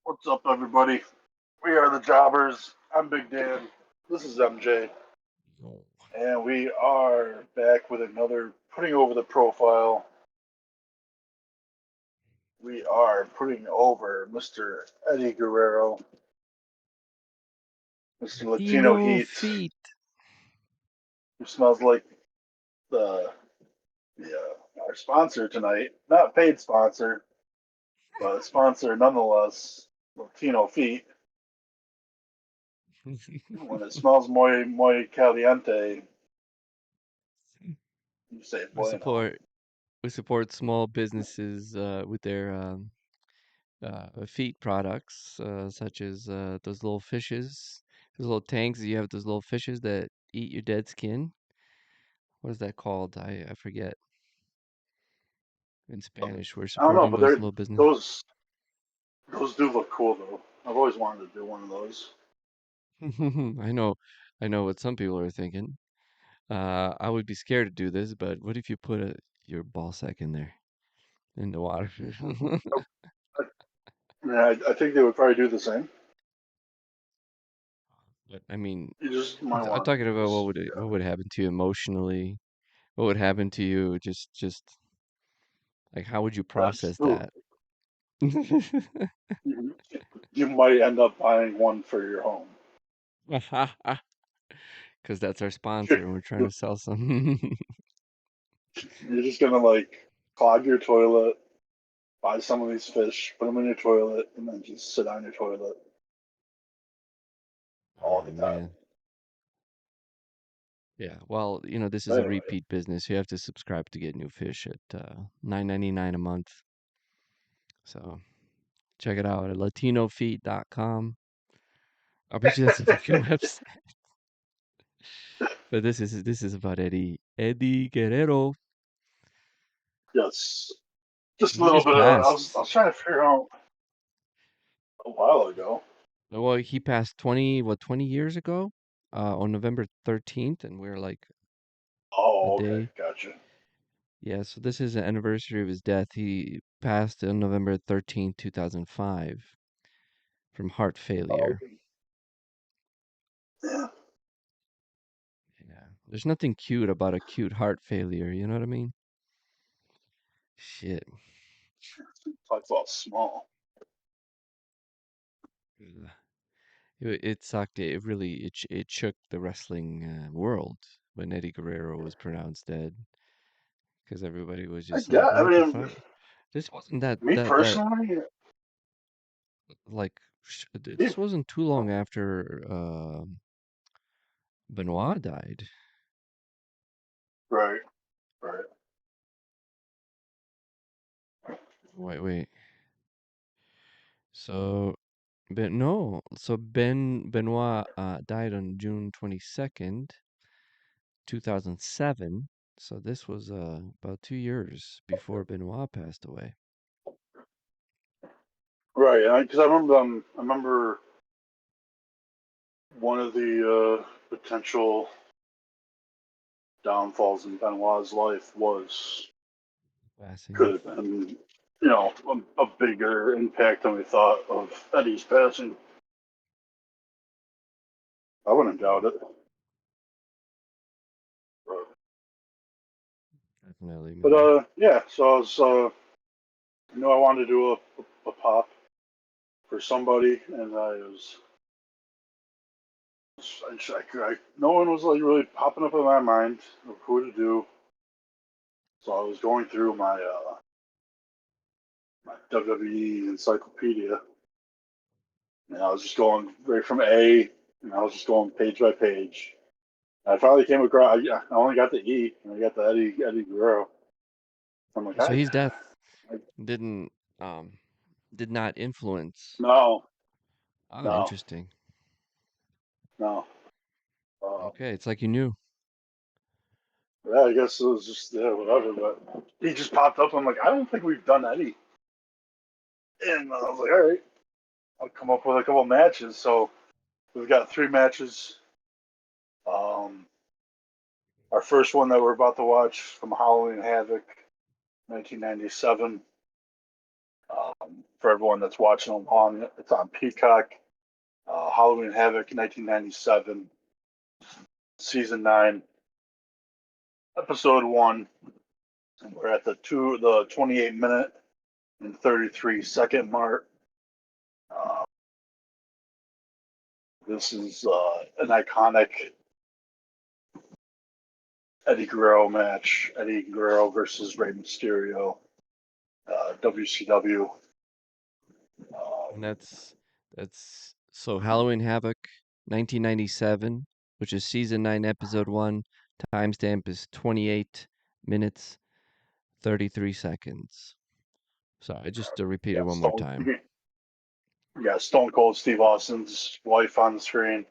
What's up, everybody? We are the Jawbers. I'm Big Dan. This is MJ. Oh, And we are back with another putting over the profile. We are putting over Mr. Eddie Guerrero, Mr. Latino Latino Heat, feet. who smells like the our sponsor tonight. Not paid sponsor, but a sponsor nonetheless. Latino Feet. When it smells muy caliente, you say we bueno. support we support small businesses with their feet products, such as those little fishes, those little tanks. You have those little fishes that eat your dead skin. What is that called? I forget in Spanish. We're I don't know, supporting but those little business. those do look cool though. I've always wanted to do one of those. I know, I know what some people are thinking. I would be scared to do this, but what if you put your ball sack in there in the water? I, I think they would probably do the same. But I mean, You just might I'm want talking to about just what would happen to you emotionally? What would happen to you? Just like how would you that's process that? you, you might end up buying one for your home. Because that's our sponsor, and we're trying to sell some. You're just gonna like clog your toilet, buy some of these fish, put them in your toilet, and then just sit on your toilet all Oh the time. man, yeah. Well, this is But a anyway, repeat business. You have to subscribe to get new fish at $9.99 a month. So check it out at latinofeet.com. I bet you that's a fucking website. But this is about Eddie Guerrero. yes, just a He little just bit of. I passed. was trying to figure out a while ago. Well, he passed 20 years ago, on November 13th, and we're like a Oh, okay, day. gotcha. Yeah, so this is the anniversary of his death. He passed on November 13th, 2005 from heart Oh, failure. okay. Yeah, Yeah. There's nothing cute about acute heart failure, you know what I mean? Shit. talk about small. Ugh. It sucked. It really it shook the wrestling world when Eddie Guerrero was pronounced dead, because everybody was I just like, get. I "What the mean, fuck?" This wasn't that me that that personally, like me, this wasn't too long after Benoit died. right, right. Wait. So Benoit died on June 22nd, 2007. So this was about 2 years before Benoit passed away. Right, because I remember one of the potential downfalls in Benoit's life was Passing. could have been, a bigger impact than we thought of Eddie's passing. I wouldn't doubt it. Definitely, But man. yeah. So I was, I wanted to do a pop for somebody, and no one was like really popping up in my mind of who to do. So I was going through my WWE encyclopedia, and I was just going right from A, and I was just going page by page. I finally came across. I only got the E, and I got the Eddie Guerrero. I'm like, So his I death didn't um did not influence. no, Oh, no, interesting. no. Um, Okay, it's like you knew. yeah, I guess it was just whatever. But he just popped up. I'm like, I don't think we've done Eddie, and I was like, all right, I'll come up with a couple matches. So we've got 3 matches. Um, our first one that we're about to watch from Halloween Havoc, 1997. For everyone that's watching along, it's on Peacock. Halloween Havoc, 1997, season 9, episode 1. And we're at the 28-minute and 33-second mark. Uh, this is an iconic Eddie Guerrero match. Eddie Guerrero versus Rey Mysterio, WCW. And that's so Halloween Havoc, 1997, which is season 9, episode 1. Timestamp is 28 minutes 33 seconds. Sorry, just to repeat it Yeah, one more time. Stone Cold Steve Austin's wife on the screen.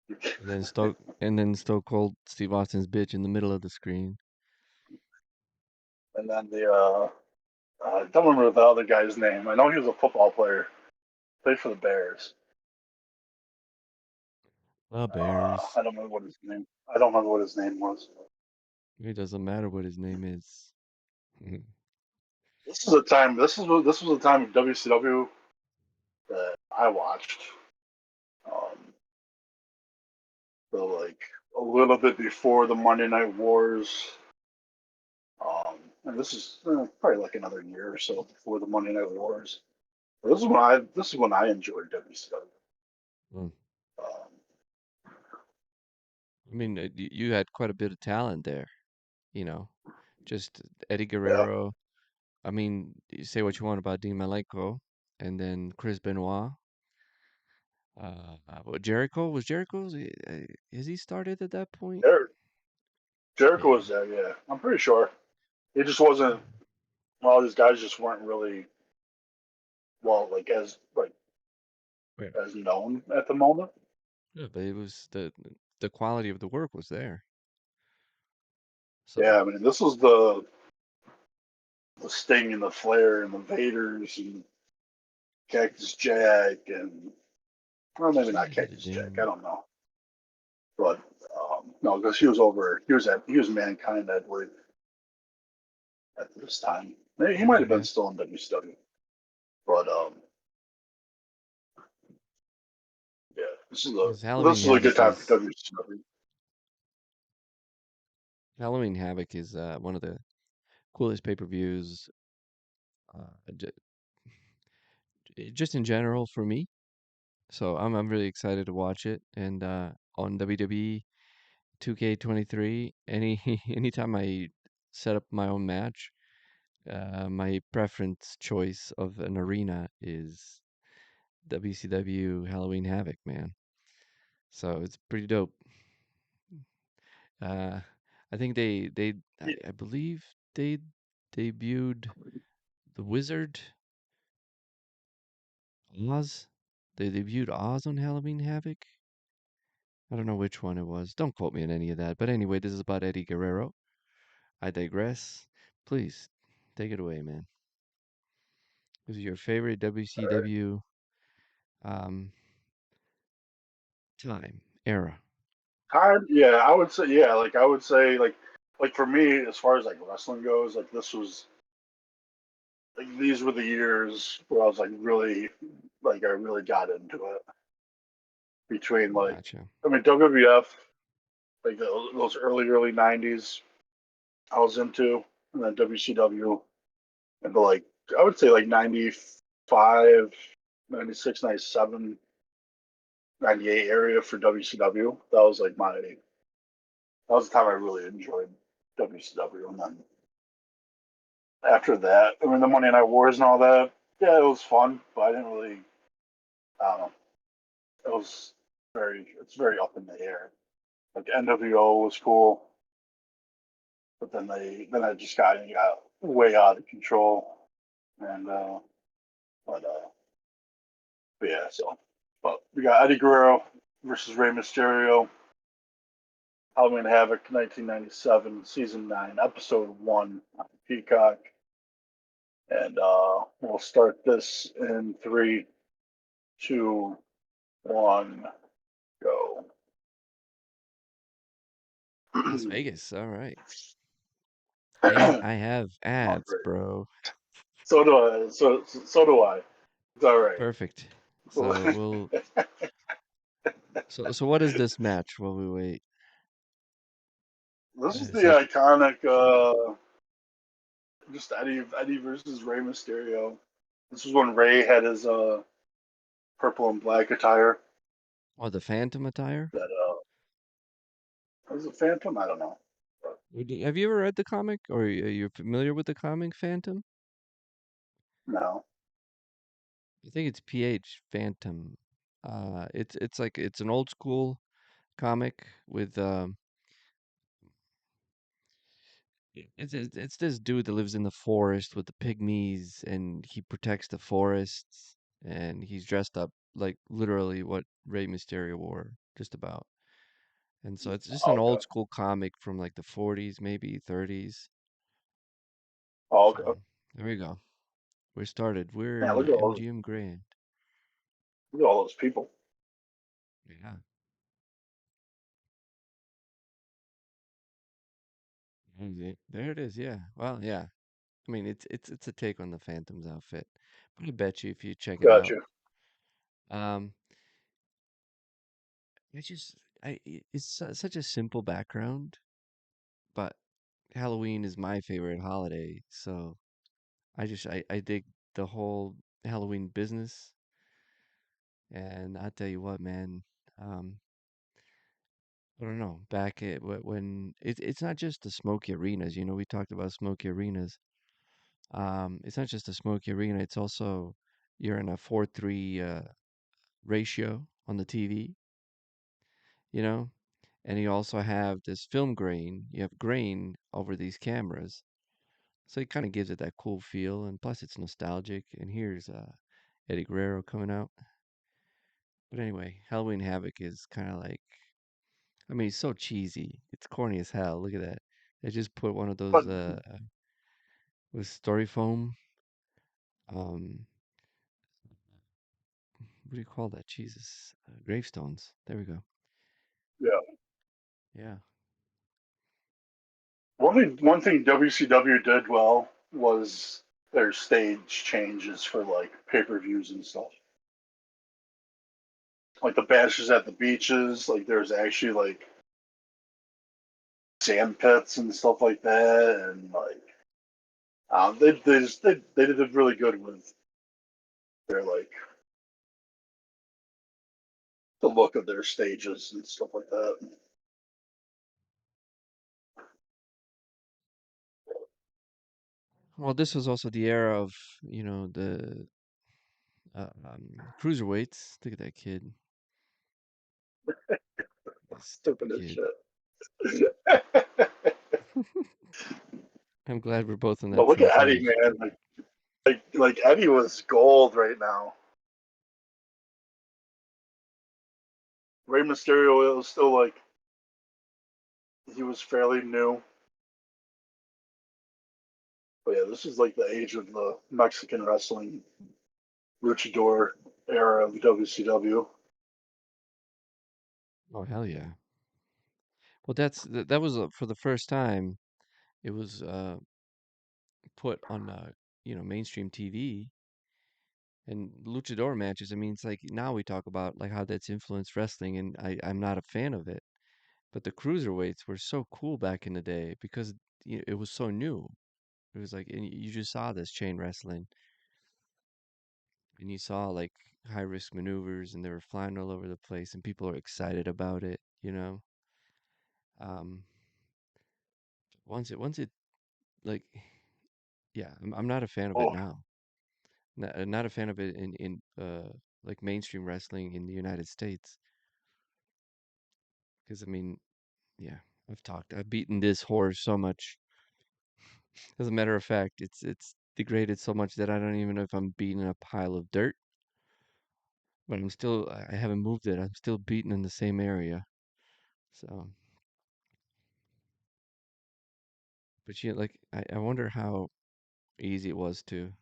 And then Stone Cold Steve Austin's bitch in the middle of the screen. And then I don't remember the other guy's name. I know he was a football player. Played for the Bears. The Bears. I don't remember what his name. I don't remember what his name was. It doesn't matter what his name is. This is a time. This was a time of WCW that I watched. Um, so like a little bit before the Monday Night Wars. And this is probably like another year or so before the Monday Night Wars. But this is when I enjoyed WCW. Mm. Um, I mean, you had quite a bit of talent there, you know. Just Eddie yeah, Guerrero. I mean, you say what you want about Dean Malenko, and then Chris Benoit. Jericho was Jericho's. Has he started at that point? Jer- Jericho Yeah. was there. Yeah, I'm pretty sure. He just wasn't. Well, these guys just weren't really like Yeah. as known at the moment. Yeah, but it was the quality of the work was there. So Yeah, I mean, this was the Sting and the Flair and the Vaders and Cactus Jack and well, maybe not Cactus Jack. I ding. don't know, but no, because he was over. He was Mankind at this time. Maybe he might have been Yeah, still in WCW, but yeah, because this is a good time for WCW. Halloween Havoc is one of the coolest pay-per-views, just in general for me. So I'm really excited to watch it. And on WWE 2K23, anytime I set up my own match, my preference choice of an arena is WCW Halloween Havoc, man. So it's pretty dope. Uh, I think I believe they debuted the Wizard Oz. They debuted Oz on Halloween Havoc. I don't know which one it was. Don't quote me on any of that. But anyway, this is about Eddie Guerrero. I digress. Please take it away, man. This is your favorite WCW um, time era. Time, yeah, I would say, yeah, I would say, like for me, as far as like wrestling goes, like this was like these were the years where I was like really, like I really got into it. Between Gotcha. I mean, WWF, like those early '90s, I was into, and then WCW, and I would say like 95, 96, 97, 98 area for WCW. That was the time I really enjoyed WCW, and then after that, I mean, the Monday Night Wars and all that, yeah, it was fun, but I didn't really, I don't know, it was it's very up in the air. Like NWO was cool, but then I just got way out of control, and but but yeah, but we got Eddie Guerrero versus Rey Mysterio, Halloween Havoc, 1997, season 9, episode 1 on Peacock, and we'll start this in 3, 2, 1, go. Las Vegas. All right. And I have Oh, ads, great. bro. So do I. So do I. It's all right. Perfect. So we'll so what is this match while we wait? This is the So iconic, just Eddie versus Rey Mysterio. This was when Rey had his purple and black attire. oh, the Phantom attire? That was it Phantom? I don't know. But Have you ever read the comic or are you familiar with the comic Phantom? no. I think it's PH Phantom. It's like it's an old school comic with it's this dude that lives in the forest with the pygmies and he protects the forests and he's dressed up like literally what Rey Mysterio wore, just about. And so it's just an Oh, old okay. school comic from like the 40s, maybe 30s. Oh, So okay. there we go. We're started. We're Yeah, in MGM Grand. look at all those people. Yeah. There it is. Yeah. Well, yeah. I mean, it's a take on the Phantom's outfit, but I bet you if you check it out, Gotcha. um, it's just it's such a simple background, but Halloween is my favorite holiday, so I dig the whole Halloween business, and I tell you what, man, um, I don't know, back at when it's not just the smoky arenas, we talked about smoky arenas. It's not just a smoky arena, it's also you're in a 4-3 ratio on the TV, you know? And you also have this film grain. You have grain over these cameras. So it kind of gives it that cool feel. And plus, it's nostalgic. And here's Eddie Guerrero coming out. But anyway, Halloween Havoc is kind of like, I mean, it's so cheesy. It's corny as hell. Look at that. They just put one of But those with story foam. Um, what do you call that? Jesus, gravestones. There we go. yeah, Yeah. one thing WCW did well was their stage changes for like pay-per-views and stuff. Like the bashes at the beaches, like there's actually like sand pits and stuff like that, and like they did really good with their like the look of their stages and stuff like that. Well, this was also the era of, the cruiserweights. Look at that kid. Stupid Stupid as kid. shit. I'm glad we're both on But that look same at Eddie, page. man. Like Eddie was gold right now. Rey Mysterio was still like he was fairly new. But yeah, this is like the age of the Mexican wrestling luchador era of WCW. Oh, hell yeah. Well, that was for the first time it was put on mainstream TV and luchador matches. I mean, it's like now we talk about like how that's influenced wrestling, and I'm not a fan of it. But the cruiserweights were so cool back in the day because it was so new. It was like, and you just saw this chain wrestling, and you saw like high risk maneuvers, and they were flying all over the place, and people are excited about it. Um, once it like, yeah, I'm not a fan of it Oh, now. Not a fan of it in like mainstream wrestling in the United States, because I mean, yeah, I've beaten this horse so much. As a matter of fact, it's degraded so much that I don't even know if I'm beating a pile of dirt, but I haven't moved it. I'm still beaten in the same area. So, but like I wonder how easy it was to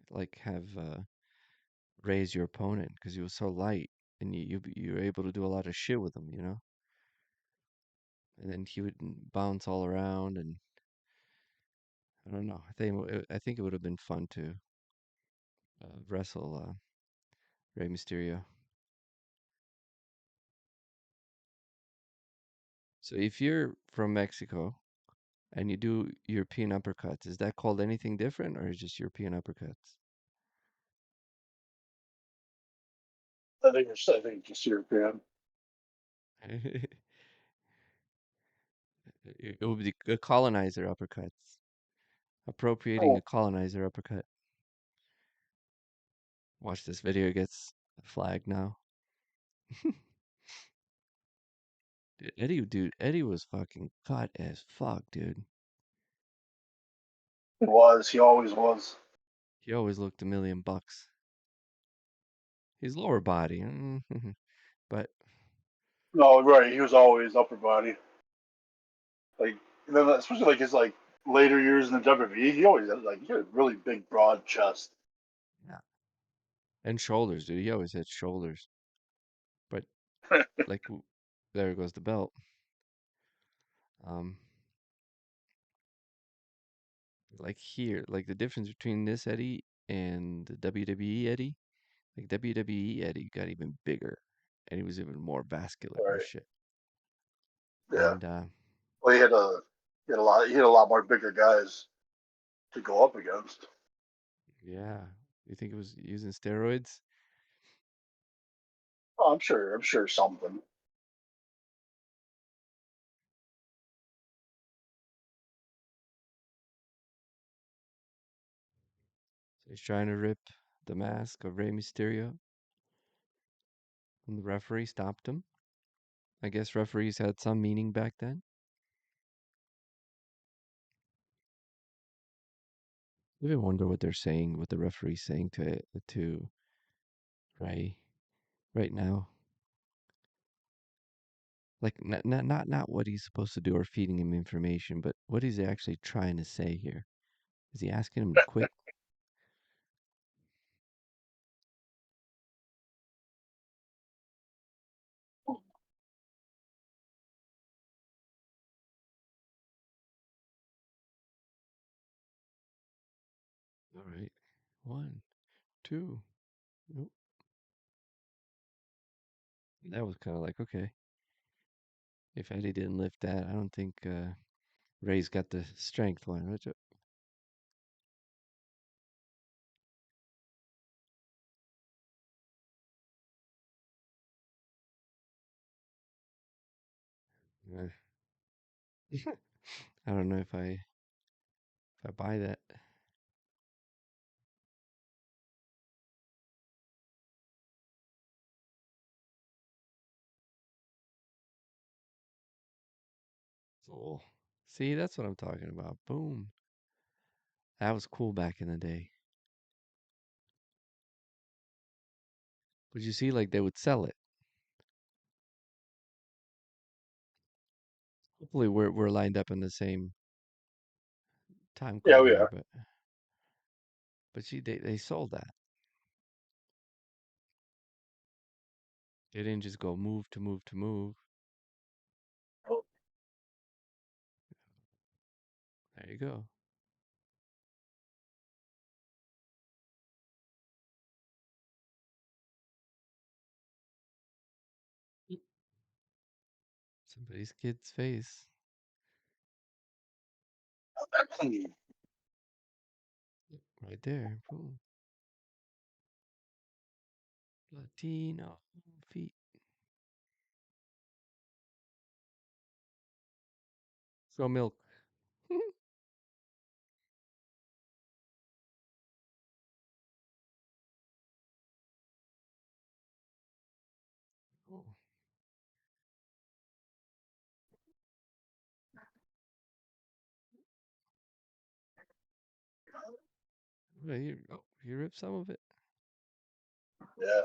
like have raise your opponent because he was so light and you were able to do a lot of shit with him. And then he would bounce all around and I don't know. I think it would have been fun too. wrestle Rey Mysterio. So if you're from Mexico and you do European uppercuts, is that called anything different or is just European uppercuts? I think just European. It would be a colonizer uppercuts. Appropriating a Oh, colonizer uppercut. Watch this video gets flagged now. Eddie was fucking cut as fuck, dude. he was. He always was. He always looked $1,000,000. His lower body, but No, right. He was always upper body. Like, and then especially like his like later years in the WWE, he had a really big, broad chest. yeah. And shoulders, dude. He always had shoulders. But like, there goes the belt. Um, like here, like the difference between this Eddie and the WWE Eddie, like WWE Eddie got even bigger, and he was even more vascular and Right. shit. Yeah. And Well, he had a lot more bigger guys to go up against. yeah, you think it was using steroids? Oh, I'm sure something. So he's trying to rip the mask of Rey Mysterio, and the referee stopped him. I guess referees had some meaning back then. I even wonder what they're saying, what the referee's saying to Ray right now. Like not what he's supposed to do or feeding him information, but what he's actually trying to say here. Is he asking him to quit? All right. One, two. Nope. That was kind of like, okay. If Eddie didn't lift that, I don't think Ray's got the strength one. Uh, I don't know if I buy that. So, see, that's what I'm talking about. Boom. That was cool back in the day. But you see, like they would sell it. Hopefully, we're lined up in the same time Yeah, code we here. are. But see, they sold that. They didn't just go move to move to move. There you go. Somebody's kid's face. Right there. Boom. Latino feet. Show milk. Oh, you ripped some of it. Yeah.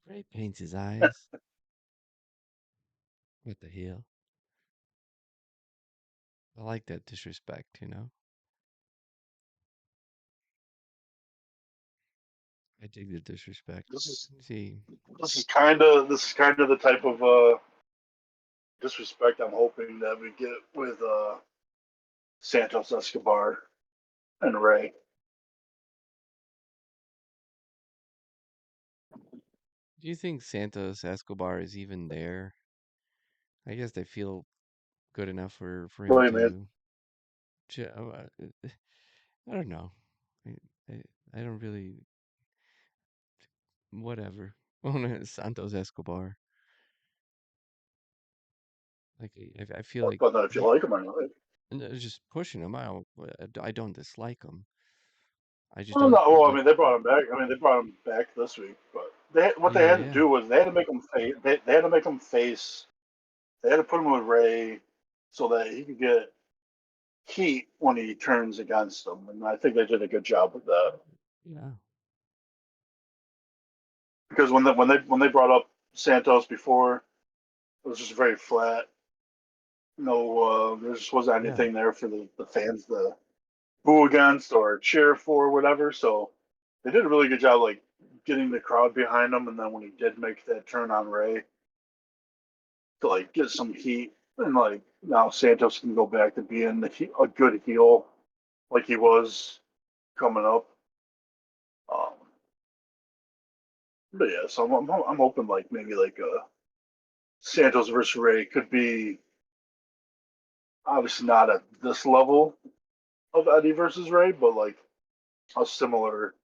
Ray paints his eyes. What the hell? I like that disrespect. I dig the disrespect. This is See, this is kind of the type of disrespect I'm hoping that we get with Santos Escobar. and Ray. Do you think Santos Escobar is even there? I guess they feel good enough for him Really, man. to. I don't know. I, I, I don't really. Whatever. Santos Escobar. Like I feel like But not if you he like him or not. just pushing him. I don't dislike him. I just Well, don't no. Well, I like. mean, they brought him back. I mean, they brought him back this week, but what they Yeah, had to yeah, do was they had to make him face. They had to make him face. They had to put him with Ray so that he could get heat when he turns against them, and I think they did a good job with that. yeah, Because when they brought up Santos before, it was just very flat. No, there just wasn't yeah. anything there for the fans to boo against or cheer for, or whatever. So they did a really good job, like getting the crowd behind him. And then when he did make that turn on Ray to like get some heat, and like now Santos can go back to being a good heel like he was coming up. Um, but yeah, so I'm hoping like maybe like Santos versus Ray could be obviously not at this level of Eddie versus Ray, but like a similar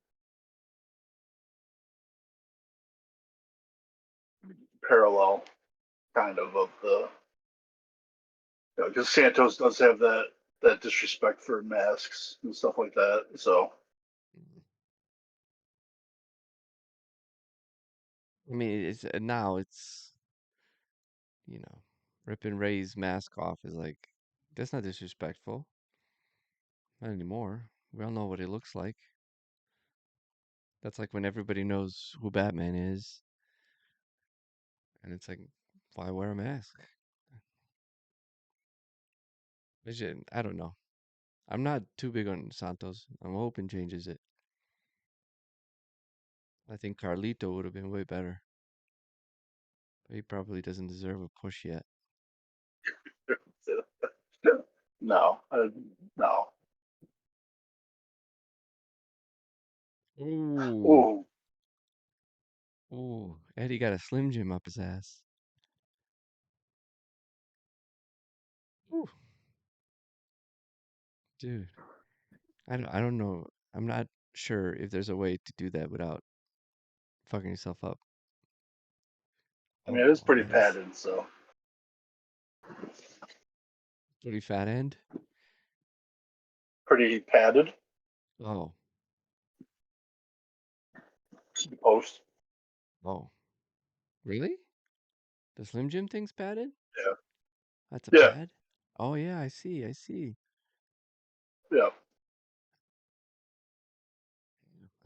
parallel kind of the because Santos does have that disrespect for masks and stuff like that. So I mean, it's now it's ripping Ray's mask off is like that's not disrespectful. Not anymore. We all know what it looks like. That's like when everybody knows who Batman is, and it's like, why wear a mask? I don't know. I'm not too big on Santos. I'm hoping changes it. I think Carlito would have been way better. He probably doesn't deserve a push yet. no, no. Ooh, Ooh, ooh. Eddie got a Slim Jim up his ass. Ooh, dude. I don't know. I'm not sure if there's a way to do that without fucking yourself up. I mean it is Oh, pretty nice. padded, so Pretty fat end. pretty padded Oh, post. oh. Really? The Slim Jim thing's padded? Yeah, That's a yeah, pad? Oh yeah, I see, I see. yeah.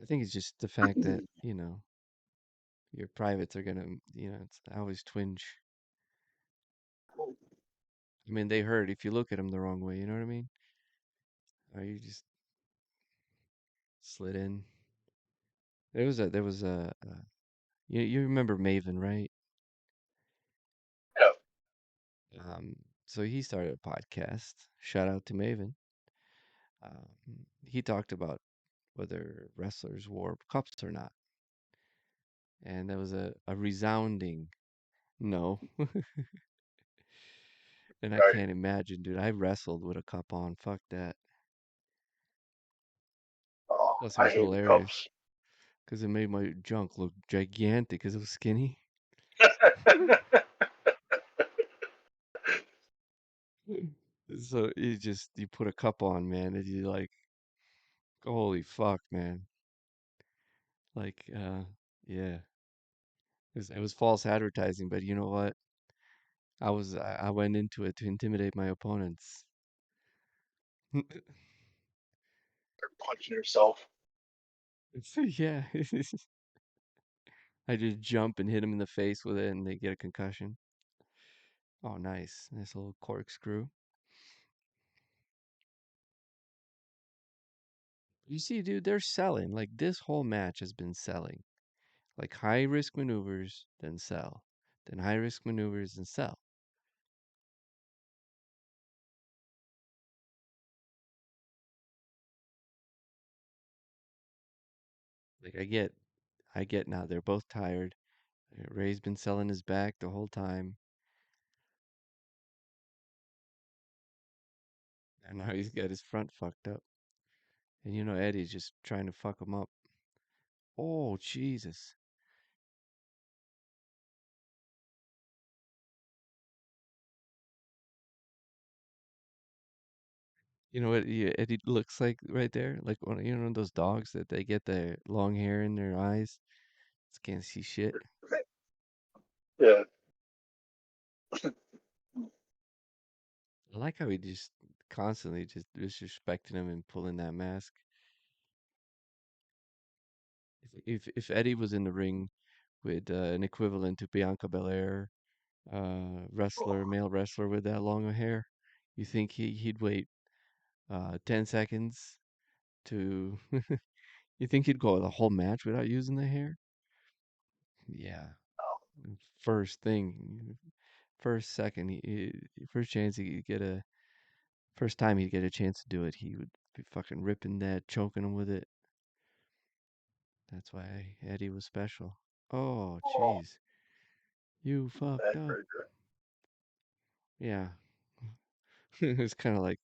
I think it's just the fact that, your privates are gonna, it's I always twinge. I mean, they hurt if you look at them the wrong way, you know what I mean? Or you just slid in. You remember Maven, right? Yeah. So he started a podcast. Shout out to Maven. He talked about whether wrestlers wore cups or not, and that was a resounding no. And I Right. can't imagine, dude. I wrestled with a cup on. Fuck that. Oh, Plus, it I was hate the hilarious cups. because it made my junk look gigantic because it was skinny. So you put a cup on, man, and you like, holy fuck, man. Like, yeah, it was false advertising, but you know what? I went into it to intimidate my opponents. Punching yourself. Yeah, I just jump and hit them in the face with it, and they get a concussion. Oh, nice little corkscrew. You see, dude, they're selling. Like this whole match has been selling. Like high risk maneuvers, then sell. Then high risk maneuvers and sell. Like I get now they're both tired. Ray's been selling his back the whole time, and now he's got his front fucked up. And you know Eddie's just trying to fuck him up. Oh Jesus! You know what Eddie looks like right there? Like one, you know those dogs that they get the long hair in their eyes, just can't see shit. Yeah, I like how he just constantly just disrespecting him and pulling that mask. If Eddie was in the ring with an equivalent to Bianca Belair, wrestler, male wrestler with that long hair, you think he'd wait 10 seconds to you think he'd go the whole match without using the hair? Yeah. First thing, first second, first chance he'd get a first time he'd get a chance to do it, he would be fucking ripping that, choking him with it. That's why Eddie was special. Oh, jeez. You fucked up. backbreaker. Yeah. It's kind of like,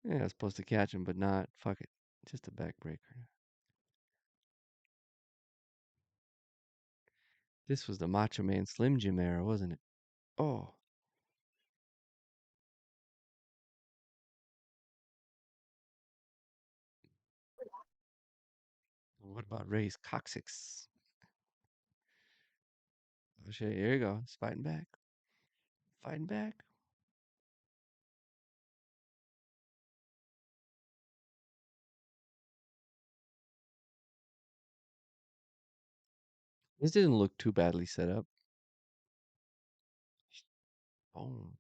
yeah, I was supposed to catch him, but not. Fuck it. Just a backbreaker. This was the Macho Man Slim Jim era, wasn't it? Oh, what about Ray's coccyx? Oh shit, here you go. He's fighting back. Fighting back. This didn't look too badly set up. Boom.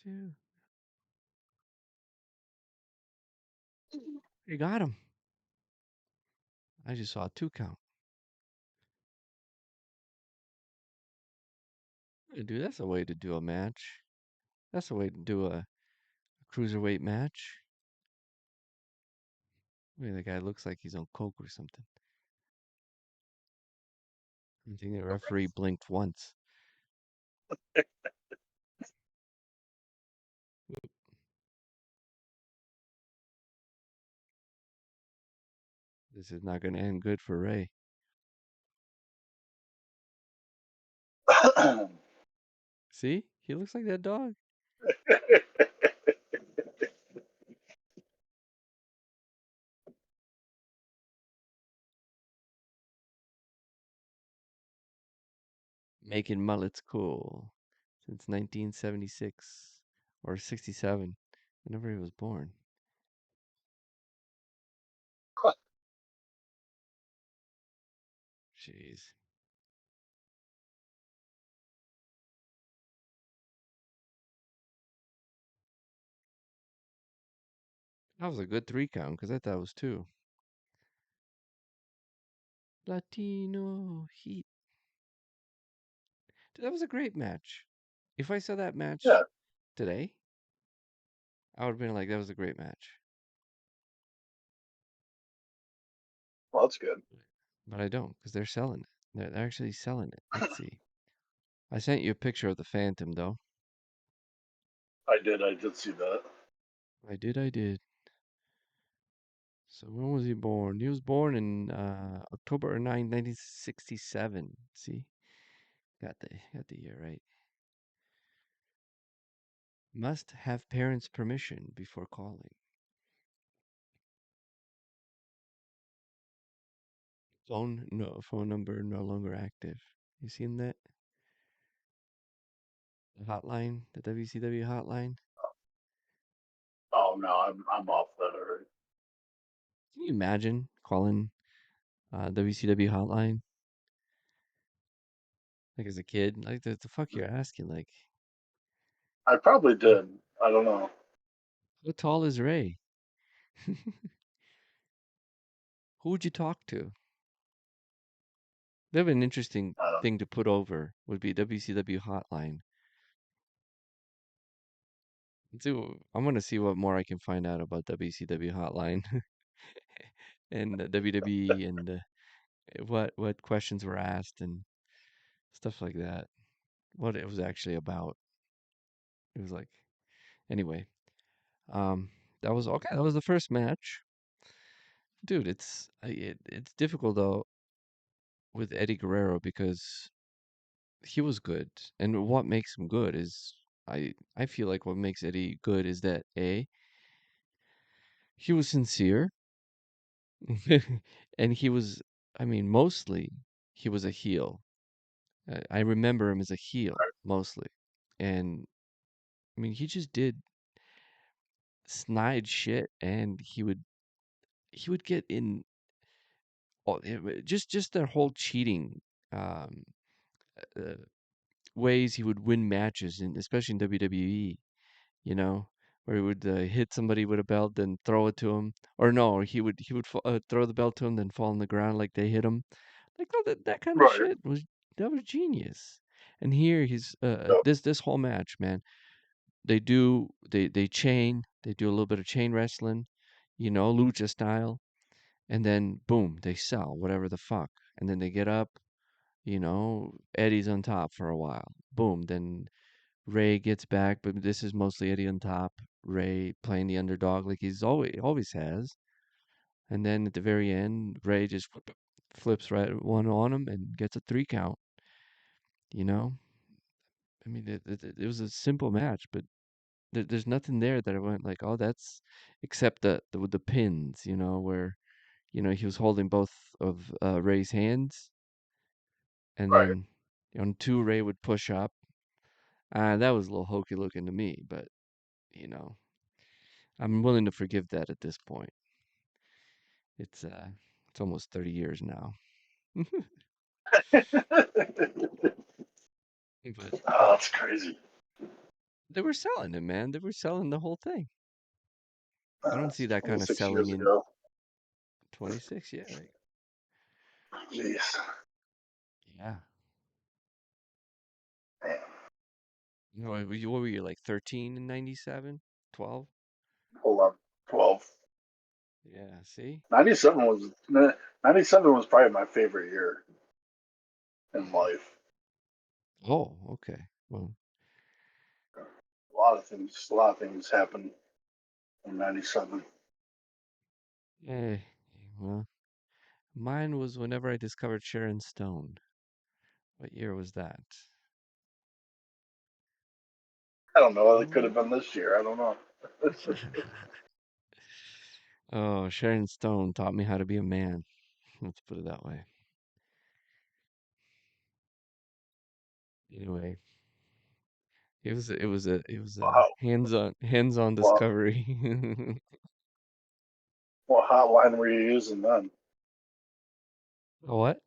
Two. You got him. I just saw a 2 count. Yeah, dude, that's a way to do a match. That's a way to do a cruiserweight match. I mean, the guy looks like he's on coke or something. I think the referee blinked once. This is not going to end good for Ray. See? He looks like that dog. Making mullets cool since 1976 or 67, whenever he was born. Jeez. That was a good 3 count because I thought it was two. Latino Heat. Dude, that was a great match. If I saw that Yeah, match today, I would have been like, that was a great match. well, that's good. But I don't because they're selling it. They're actually selling it. Let's see. I sent you a picture of the Phantom, though. I did see that. I did. So when was he born? He was born in October 9th, 1967. See? Got the year right. Must have parents' permission before calling. Phone number no longer active. You seen that? The hotline, the WCW hotline. Oh no, I'm off that already. Can you imagine calling WCW hotline like as a kid? Like the fuck you're asking? Like, I probably did. I don't know. how tall is Ray? Who would you talk to? They have an interesting I don't. thing to put over would be WCW hotline. I'm gonna see what more I can find out about WCW hotline. and WWE and what questions were asked and stuff like that. What it was actually about. It was like anyway. Um, that was okay. That was the first match, dude. It's difficult though with Eddie Guerrero because he was good, and what makes him good is I feel like what makes Eddie good is that a he was sincere, and he was I mean mostly he was a heel. I remember him as a heel mostly, and I mean he just did snide shit, and he would get in just their whole cheating um, uh, ways he would win matches, in, especially in WWE. You know, where he would hit somebody with a belt, then throw it to him, or no, or he would throw the belt to him, then fall on the ground like they hit him. Like oh, that kind of Right. shit was genius. And here he's Yep. this whole match, man. They do a little bit of chain wrestling, lucha style, and then boom, they sell whatever the fuck, and then they get up. Eddie's on top for a while. Boom, then Ray gets back, but this is mostly Eddie on top. Ray playing the underdog like he's always has. And then at the very end, Ray just flips right one on him and gets a 3 count. You know, I mean, it was a simple match, but there's nothing there that I went like, oh, that's except the pins. Where he was holding both of Ray's hands, and Right. then on two Ray would push up. That was a little hokey looking to me, but you know, I'm willing to forgive that at this point. It's almost 30 years now. But Oh, that's crazy. they were selling it, man. They were selling the whole thing. I don't It's see that kind of 26 selling years in ago. 26. Yeah, right. Jeez. Yeah. Man. What were you like 13 in 97? 12? Hold on. 12. Yeah, see? 97 was probably my favorite year in life. Oh, okay. Well, A lot of things happened in 97. eh, well, mine was whenever I discovered Sharon Stone. What year was that? I don't know. It could Mm. have been this year. I don't know. Oh, Sharon Stone taught me how to be a man. Let's put it that way. Anyway, it was a Wow. hands-on What, discovery. what hotline were you using then? What?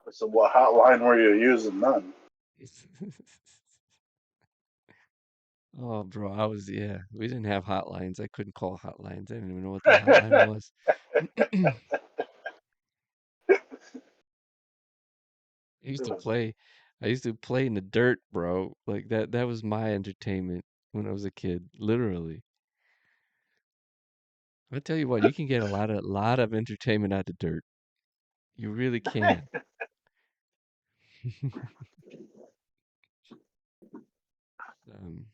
I said, what hotline were you using then? Oh, bro, yeah. We didn't have hotlines. I couldn't call hotlines. I didn't even know what the hotline was. I used to play. I used to play in the dirt, bro. Like that was my entertainment when I was a kid, literally. I tell you what, you can get a lot of entertainment out of dirt. You really can. Um,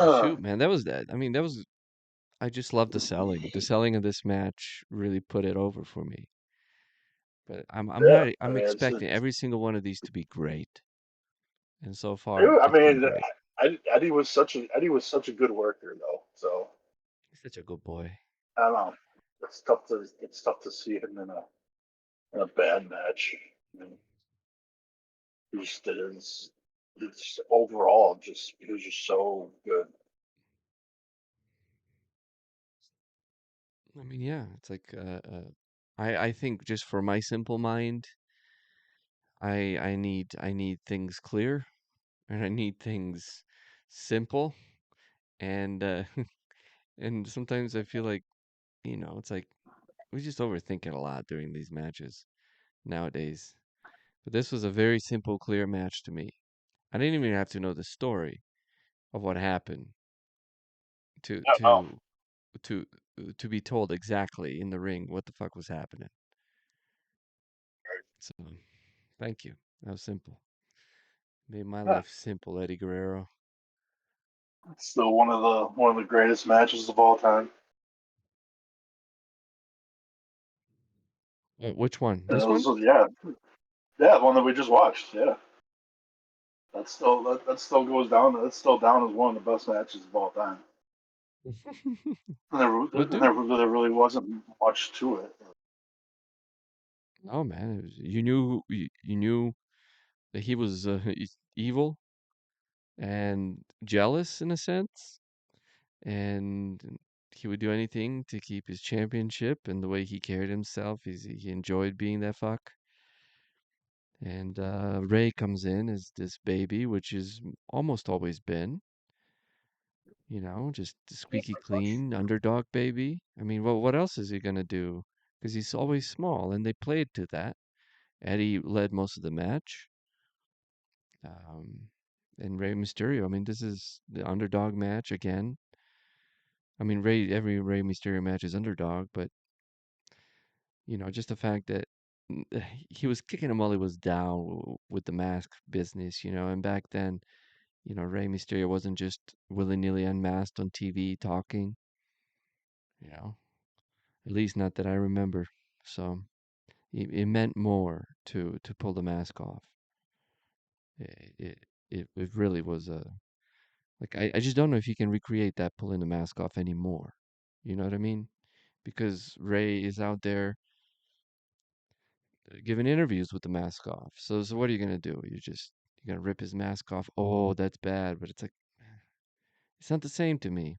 Shoot, man, that was that. I mean, that was I just love the selling. The selling of this match really put it over for me. But I'm Yeah, not I I'm mean, expecting every single one of these to be great. And so far I it's been mean, great. Eddie was such a good worker though. So He's such a good boy. I don't know. It's tough to see him in a bad match. I mean, he just did it's overall just he was just so good. I mean, yeah, it's like I think just for my simple mind, I need things clear and I need things simple and and sometimes I feel like, it's like we just overthink it a lot during these matches nowadays. But this was a very simple, clear match to me. I didn't even have to know the story of what happened to I don't know. to to to be told exactly in the ring what the fuck was happening. So, thank you. That was simple. Made my Yeah, life simple, Eddie Guerrero. it's still one of the greatest matches of all time. Which one? And This it was, one? yeah, yeah, the one that we just watched. Yeah, that still goes down. That's still down as one of the best matches of all time. And Well, dude, there really wasn't much to it. oh man, you knew you knew that he was evil and jealous in a sense, and he would do anything to keep his championship. And the way he carried himself, he enjoyed being that fuck. And Ray comes in as this baby, which is almost always been, just Yeah, squeaky pretty much. clean underdog baby. I mean, what else is he gonna do? Because he's always small, and they played to that. Eddie led most of the match. Um, and Rey Mysterio, I mean, this is the underdog match again. I mean, every Rey Mysterio match is underdog, but just the fact that he was kicking him while he was down with the mask business, and back then, Rey Mysterio wasn't just willy-nilly unmasked on TV talking, you know, at least not that I remember. So it meant more to pull the mask off. It it really was a like I just don't know if you can recreate that pulling the mask off anymore. You know what I mean? Because Ray is out there giving interviews with the mask off. So what are you gonna do? You're gonna rip his mask off. Oh, that's bad. But it's like it's not the same to me.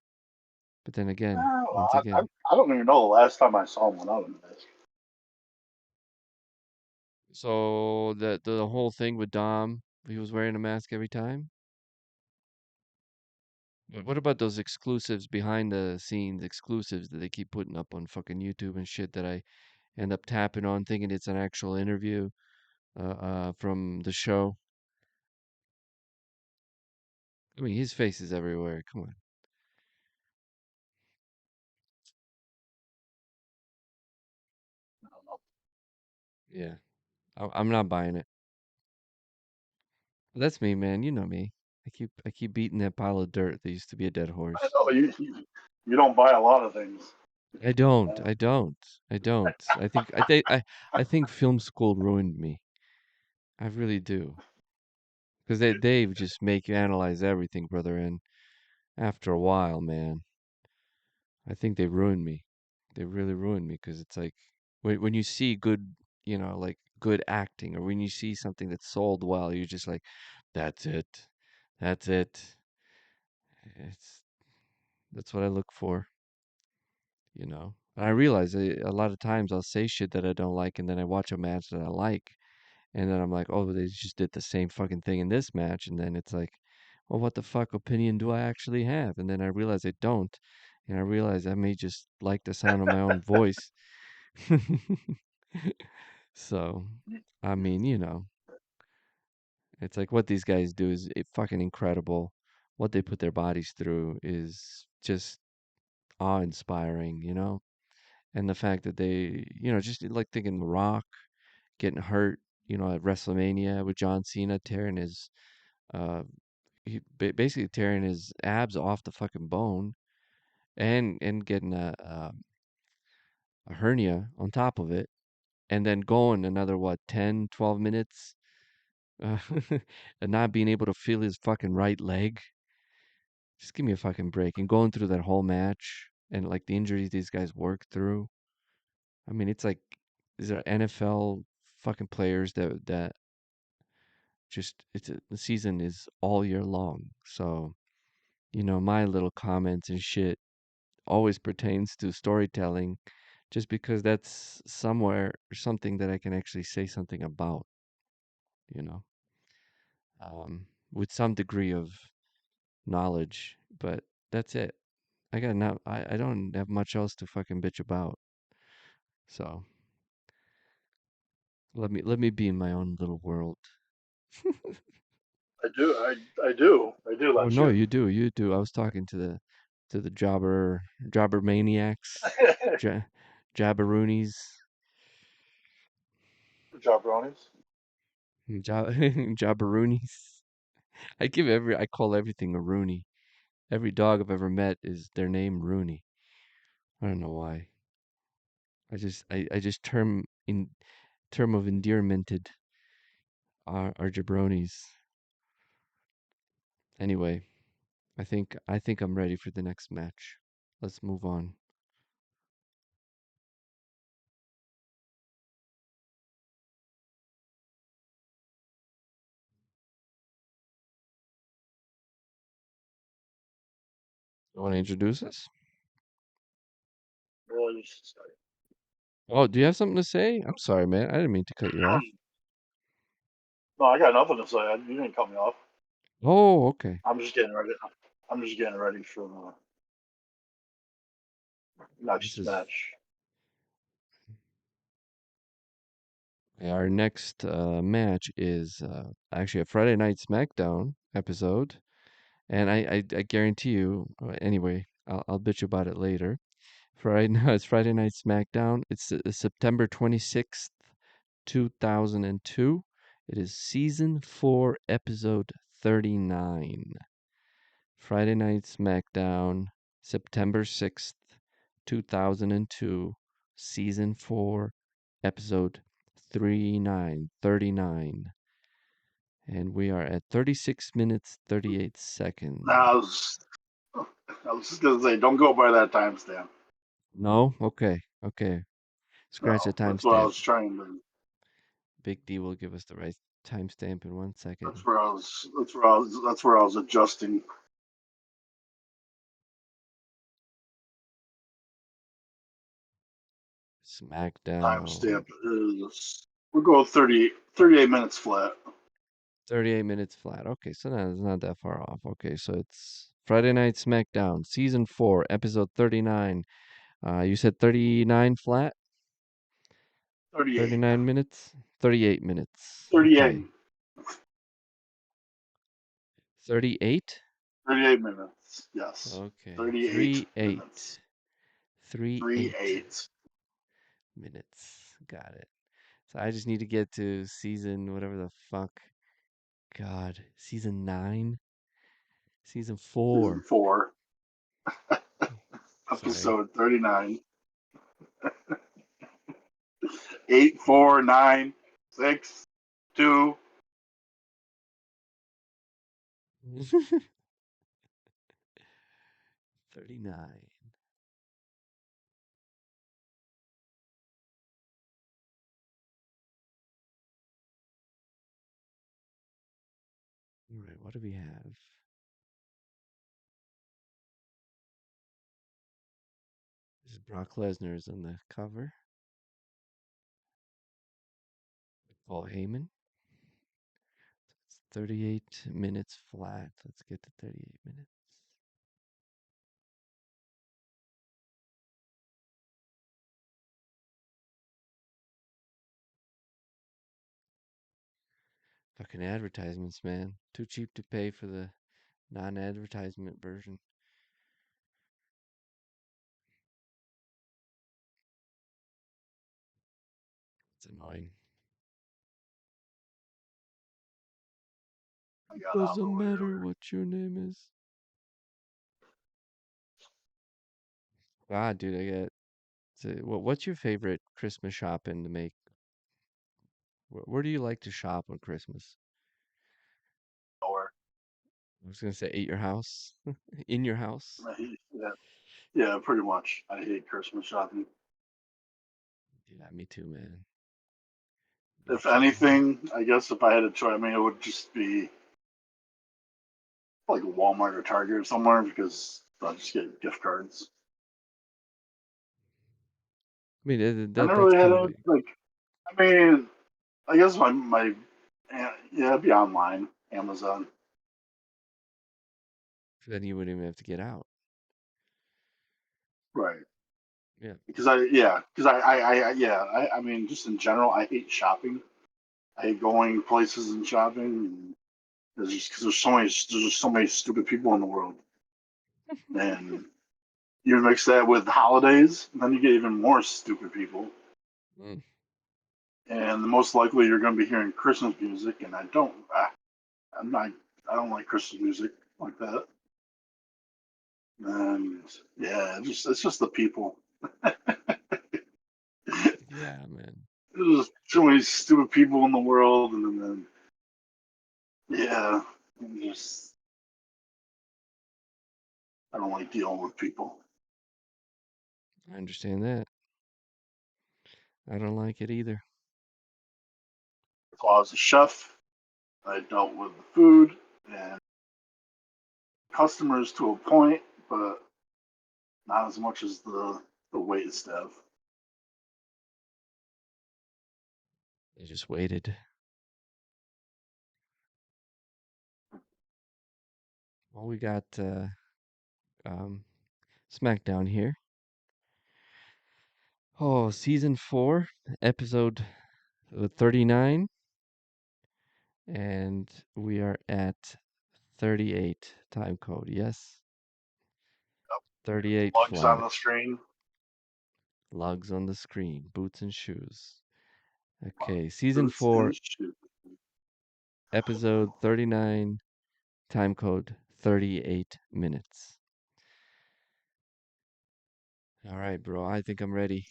But then again, once again, I don't even know the last time I saw him without a mask. so the whole thing with Dom, he was wearing a mask every time. But what about those exclusives behind the scenes exclusives that they keep putting up on fucking YouTube and shit that I end up tapping on thinking it's an actual interview from the show? I mean, his face is everywhere. Come on. I don't know. Yeah, I'm not buying it. That's me, man. You know me. I keep beating that pile of dirt that used to be a dead I horse. know you don't buy a lot of things. I don't. Uh, I don't. I don't. I think film school ruined me. I really do. Because they just make you analyze everything, brother, and after a while, man, I think they ruined me. They really ruined me because it's like when you see good, like good acting, or when you see something that's sold well, you're just like, that's it. That's it. It's that's what I look for. And I realize a lot of times I'll say shit that I don't like, and then I watch a match that I like, and then I'm like, oh, they just did the same fucking thing in this match, and then it's like, well, what the fuck opinion do I actually have? And then I realize I don't, and I realize I may just like the sound of my own voice. So, I mean, it's like what these guys do is fucking incredible. What they put their bodies through is just awe-inspiring. And the fact that they, just like thinking The Rock getting hurt, at WrestleMania with John Cena tearing his, uh, basically tearing his abs off the fucking bone, and getting a hernia on top of it, and then going another what 10, 12 minutes, uh, and not being able to feel his fucking right leg. Just give me a fucking break. And going through that whole match and like the injuries these guys work through. I mean, it's like these are NFL fucking players that just the season is all year long. So, my little comments and shit always pertains to storytelling just because that's somewhere something that I can actually say something about, you know, with some degree of knowledge, but that's it. I don't have much else to fucking bitch about. So let me be in my own little world. I do. I do. I do Oh let no, you. you do. I was talking to to the jobber maniacs, ja, jabberoonies, Jawbronis. jabberoonies. I call everything a Rooney. Every dog I've ever met is their name Rooney. I don't know why. I just term of endearmented our jabronis. Anyway, I think I'm ready for the next match. Let's move on. You want to introduce us? Really, just start. Oh, do you have something to say? I'm sorry, man. I didn't mean to cut you off. No, I got nothing to say. You didn't cut me off. Oh, okay. I'm just getting ready. I'm just getting ready for the This next is match. our next match is actually a Friday Night SmackDown episode, and I guarantee you. Anyway, I'll bitch about it later. Friday now it's Friday Night SmackDown. It's September 26th, 2002. It is season 4, episode 39. Friday Night SmackDown, September 6th, 2002, season 4, episode 39. And we are at 36 minutes, 38 seconds. I was just gonna say, don't go by that timestamp. No? Okay. Okay. Scratch the No, that's what I timestamp. was trying to. Big D will give us the right timestamp in 1 second. That's where I was. That's where I was adjusting SmackDown. timestamp. We'll go 38 minutes flat. 38 minutes flat. Okay, so it's not that far off. Okay, so it's Friday Night SmackDown, season 4, episode 39. You said 39 flat? 38. 39 minutes? 38 minutes. 38. Okay. 38? 38 minutes. Yes. Okay. 38 minutes. 38 38. minutes. Got it. So I just need to get to season whatever the fuck. God, season 9? Season Season 4. 4, Sorry. episode 39. 8, 4, 9, 6, 2. 39. All right, what do we have? This is Brock Lesnar's on the cover. Paul Heyman. It's 38 minutes flat. Let's get to 38 minutes. Fucking advertisements, man. Too cheap to pay for the non-advertisement version. It's annoying. I It got out of the doesn't way matter earlier. what your name is. Ah, dude, I get. What's your favorite Christmas shopping to make? Where do you like to shop on Christmas? Nowhere. I was gonna say at your house, in your house. Yeah, yeah, pretty much. I hate Christmas shopping. Yeah, me too, man. Me If too. anything, I guess if I had to try, I mean, it would just be like Walmart or Target or somewhere because I'll just get gift cards. I mean, I never that's really had kind of any, like, I mean, I guess my yeah, it'd be online, Amazon. then you wouldn't even have to get out. Right. Yeah. I mean, just in general, I hate shopping. I hate going places and shopping. And it's just because there's just so many stupid people in the world, and You mix that with holidays, and then you get even more stupid people. Mm. And the most likely you're going to be hearing Christmas music, and I'm not, I don't like Christmas music like that. And yeah, it's just the people. Yeah, man. There's just too many stupid people in the world, and then yeah, just I don't like dealing with people. I understand that. I don't like it either. If I was a chef, I dealt with the food and customers to a point, but not as much as the wait staff. I just waited. Well, we got um, SmackDown here. Oh, season 4, episode 39, and we are at 38 time code. Yes, Get the 38 lugs on fly. the screen. Lugs on the screen, boots and shoes. Okay, season Boots 4, and shoes. episode 39, time code 38 minutes. All right, bro. I think I'm ready.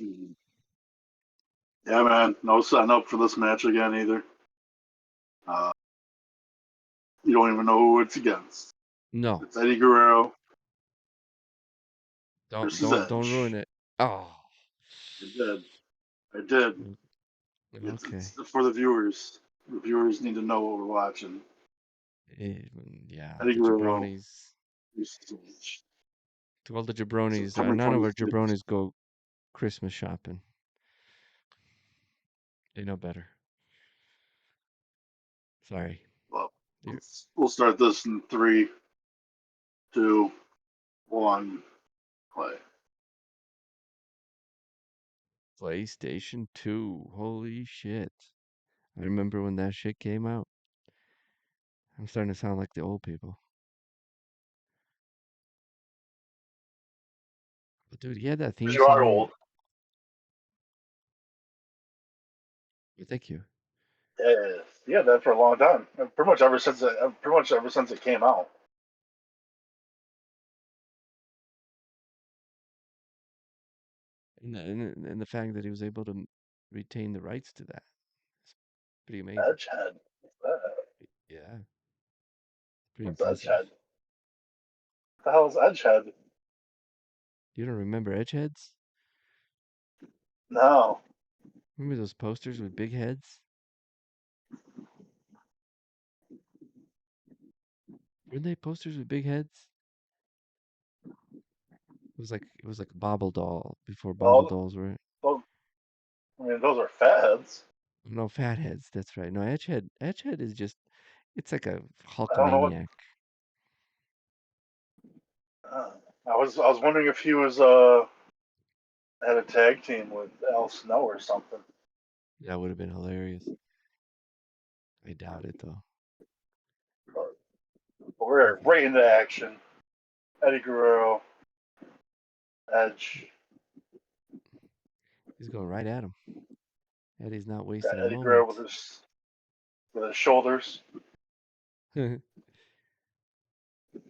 Yeah, man. No sign up for this match again either. Uh, you don't even know who it's against. No, It's Eddie Guerrero don't versus don't don't ruin Edge. it. Oh, I did. I did. mm, It's okay. for the viewers. The viewers need to know what we're watching. Yeah, Eddie the Guerrero jabronis. versus Edge. To all the So jabronis, coming none from of the our States. jabronis go Christmas shopping. They know better. Sorry. Well, Your we'll start this in three, two, one, play. PlayStation 2. Holy shit. I remember when that shit came out. I'm starting to sound like the old people. But dude, he had that theme Because you are song. old. Thank you. Yeah, yeah, that for a long time. Pretty much ever since it came out. And the fact that he was able to retain the rights to that. It's pretty amazing. Edgehead. What's that? Yeah, pretty What's impressive. Edgehead? What the hell is Edgehead? You don't remember Edgeheads? No. Remember those posters with big heads? Weren't they posters with big heads? It was like a Bobble doll before Bobble Well, dolls were those, I mean, those are fatheads. no fat heads. That's right. No, Edgehead is just it's like a I don't know what. Hulkamaniac. Uh, I was wondering if he was had a tag team with Al Snow or something. That would have been hilarious. I doubt it though. But we're Okay, right into action. Eddie Guerrero, Edge. he's going right at him. Eddie's not Got wasting a Eddie Guerrero moment. with his shoulders.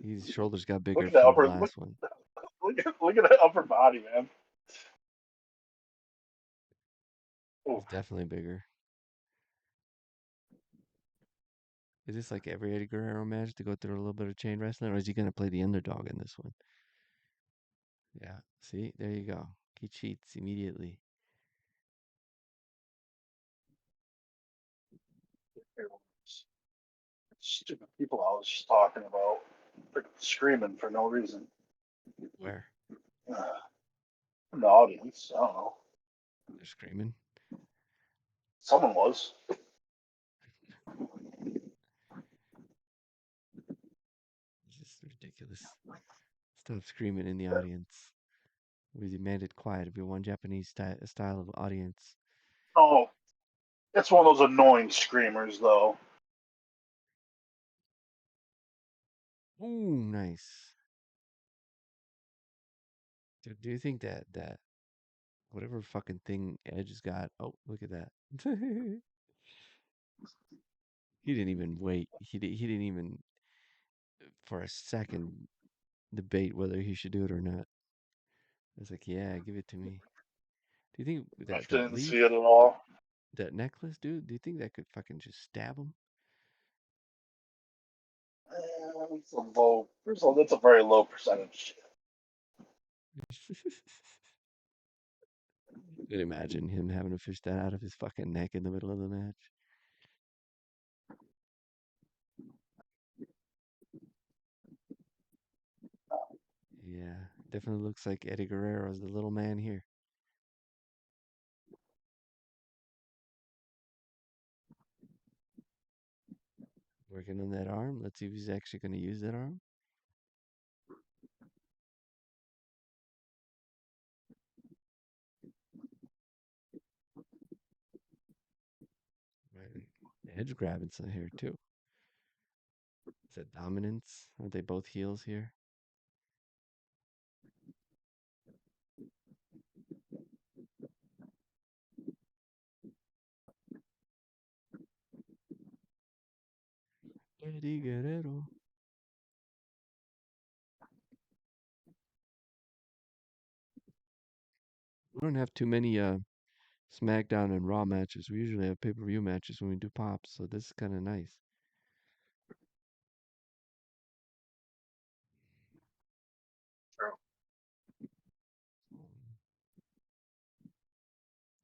His shoulders got Look bigger at that from the upper last one. look at that upper body, man. Oh, It's definitely bigger. Is this like every Eddie Guerrero match to go through a little bit of chain wrestling, or is he gonna play the underdog in this one? Yeah. See, there you go. He cheats immediately. stupid people I was just talking about. Freaking screaming for no reason. Where? In the audience. I don't know. They're screaming. Someone was. This is ridiculous. Stop screaming in the audience. We demanded quiet. We want Japanese style of audience. Oh, it's one of those annoying screamers, though. Ooh, nice. Do you think that whatever fucking thing Edge has got? Oh, look at that. He didn't even wait. He didn't even for a second debate whether he should do it or not. I was like, yeah, give it to me. Do you think I that didn't leaf, see it at all. that necklace, dude? Do you think that could fucking just stab him? It's a low. That's a very low percentage. Could imagine him having to fish that out of his fucking neck in the middle of the match. Yeah, definitely looks like Eddie Guerrero is the little man here. Working on that arm. Let's see if he's actually going to use that arm. Right. Edge grabbing some here too. Is that dominance? Aren't they both heels here? Eddie Guerrero. We don't have too many SmackDown and Raw matches. We usually have pay-per-view matches when we do pops, so this is kind of nice.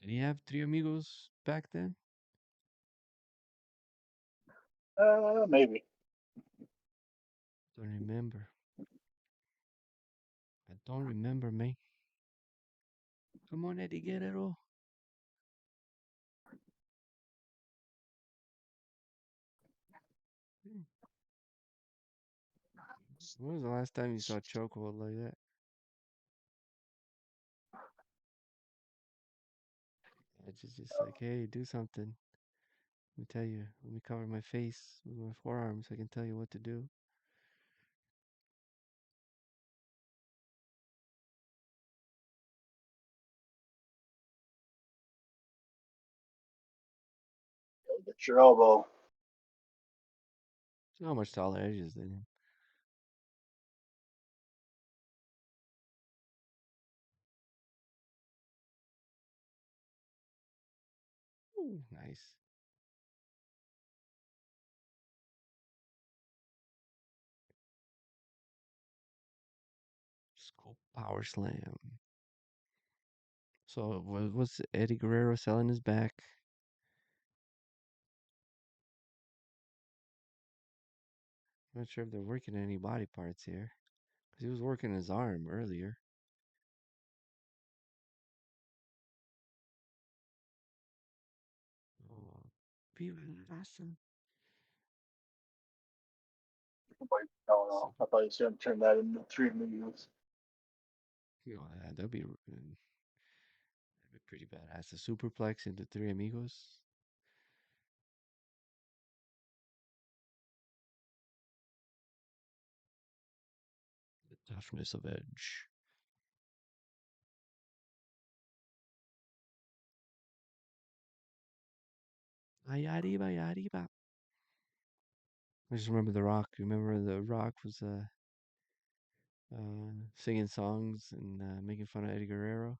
Did he have Three Amigos back then? Maybe. Don't remember. I don't remember, me. Come on, Eddie Guerrero. Hmm. When was the last time you saw a chokehold like that? It's just like, hey, do something. Let me tell you. Let me cover my face with my forearms. I can tell you what to do. Get your elbow. So how much taller Edge is than him? Ooh, nice. Scoop power slam. So was Eddie Guerrero selling his back? I'm not sure if they're working any body parts here. Because he was working his arm earlier. Oh, Viva la raza. Like, I don't know. Super. I thought he was going to turn that into 3 minutes. You know, that'd be pretty badass. The superplex into Three Amigos. The toughness of Edge. Ay, arriba, ay, arriba. I just remember The Rock. Remember The Rock was singing songs and making fun of Eddie Guerrero?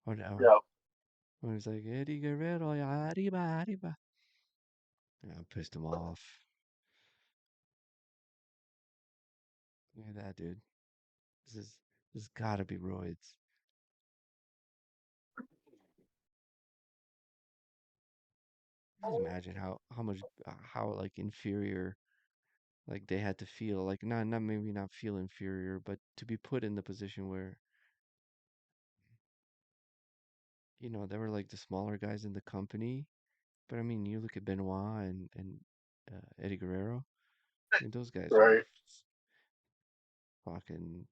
Or Yeah. when it's like, Eddie Guerrero, ay, arriba, arriba. Yeah, I pissed him off. Look at that, dude. This is this gotta be roids. Just imagine how much how like inferior like they had to feel like not maybe not feel inferior but to be put in the position where they were like the smaller guys in the company. But I mean, you look at Benoit and Eddie Guerrero. I mean, those guys were Right. fucking.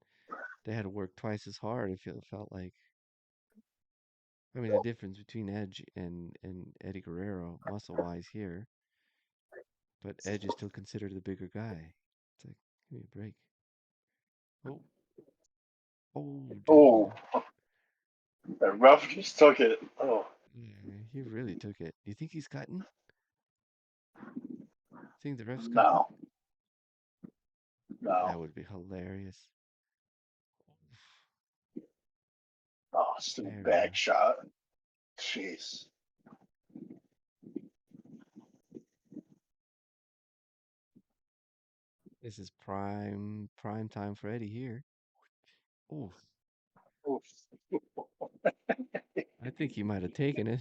They had to work twice as hard. It felt like. I mean, the difference between Edge and Eddie Guerrero, muscle wise here, but Edge is still considered the bigger guy. It's like, give me a break. Oh, Oh, Oh, damn. that ref just took it. Oh, Yeah, he really took it. Do you think he's cutting? Think the ref's cutting? no, no. That would be hilarious. Oh, stupid Very back nice. shot. Jeez. This is prime time for Eddie here. Oh, Oof. I think he might have taken it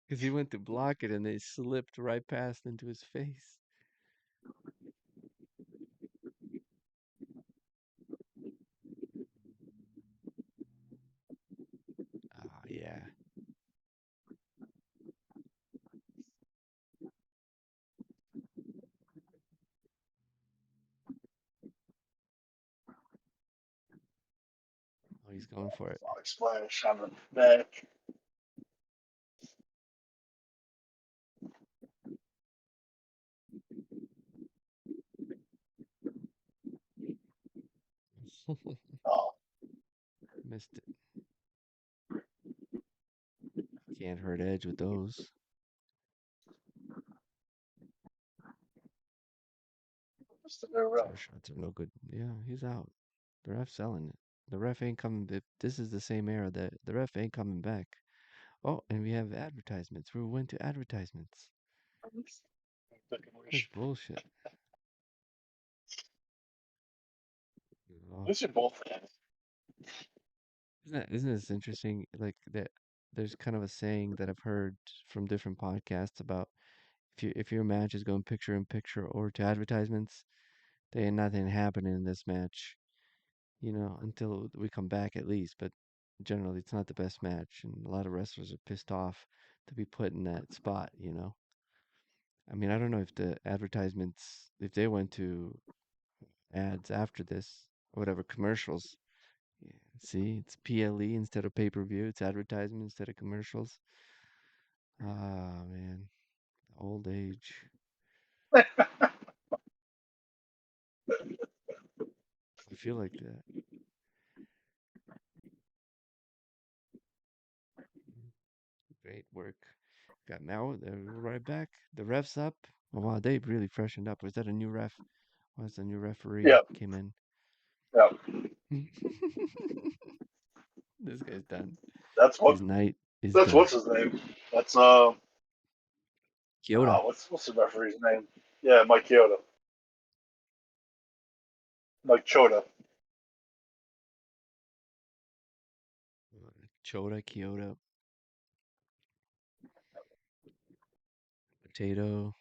because he went to block it and they slipped right past into his face. Oh, yeah. Oh, he's going for it. Frog splash on the back. Oh, Missed it. Can't hurt Edge with those. just a bit rough. Our shots are no good. Yeah, he's out. The ref's selling it. The ref ain't coming. This is the same era that the ref ain't coming back. Oh, and we have advertisements. We went to advertisements. That's bullshit. Oh, These are both hands. isn't this interesting? Like that, there's kind of a saying that I've heard from different podcasts about if your match is going picture in picture or to advertisements, there ain't nothing happening in this match. Until we come back at least. But generally, it's not the best match, and a lot of wrestlers are pissed off to be put in that spot. I mean, I don't know if the advertisements, if they went to ads after this, or whatever, commercials. Yeah, see, it's PLE instead of pay-per-view. It's advertisement instead of commercials. Ah, man, old age. I feel like that. Great work. Got now, we're right back. The ref's up. Oh, wow, they really freshened up. Was that a new ref? Was the new referee Yep, came in? yep. This guy's done. That's what. His night is That's done. what's his name. That's Kyoto. what's the referee's name? Yeah, Mike Chioda. Mike Chota. Chota, Kyoto, potato,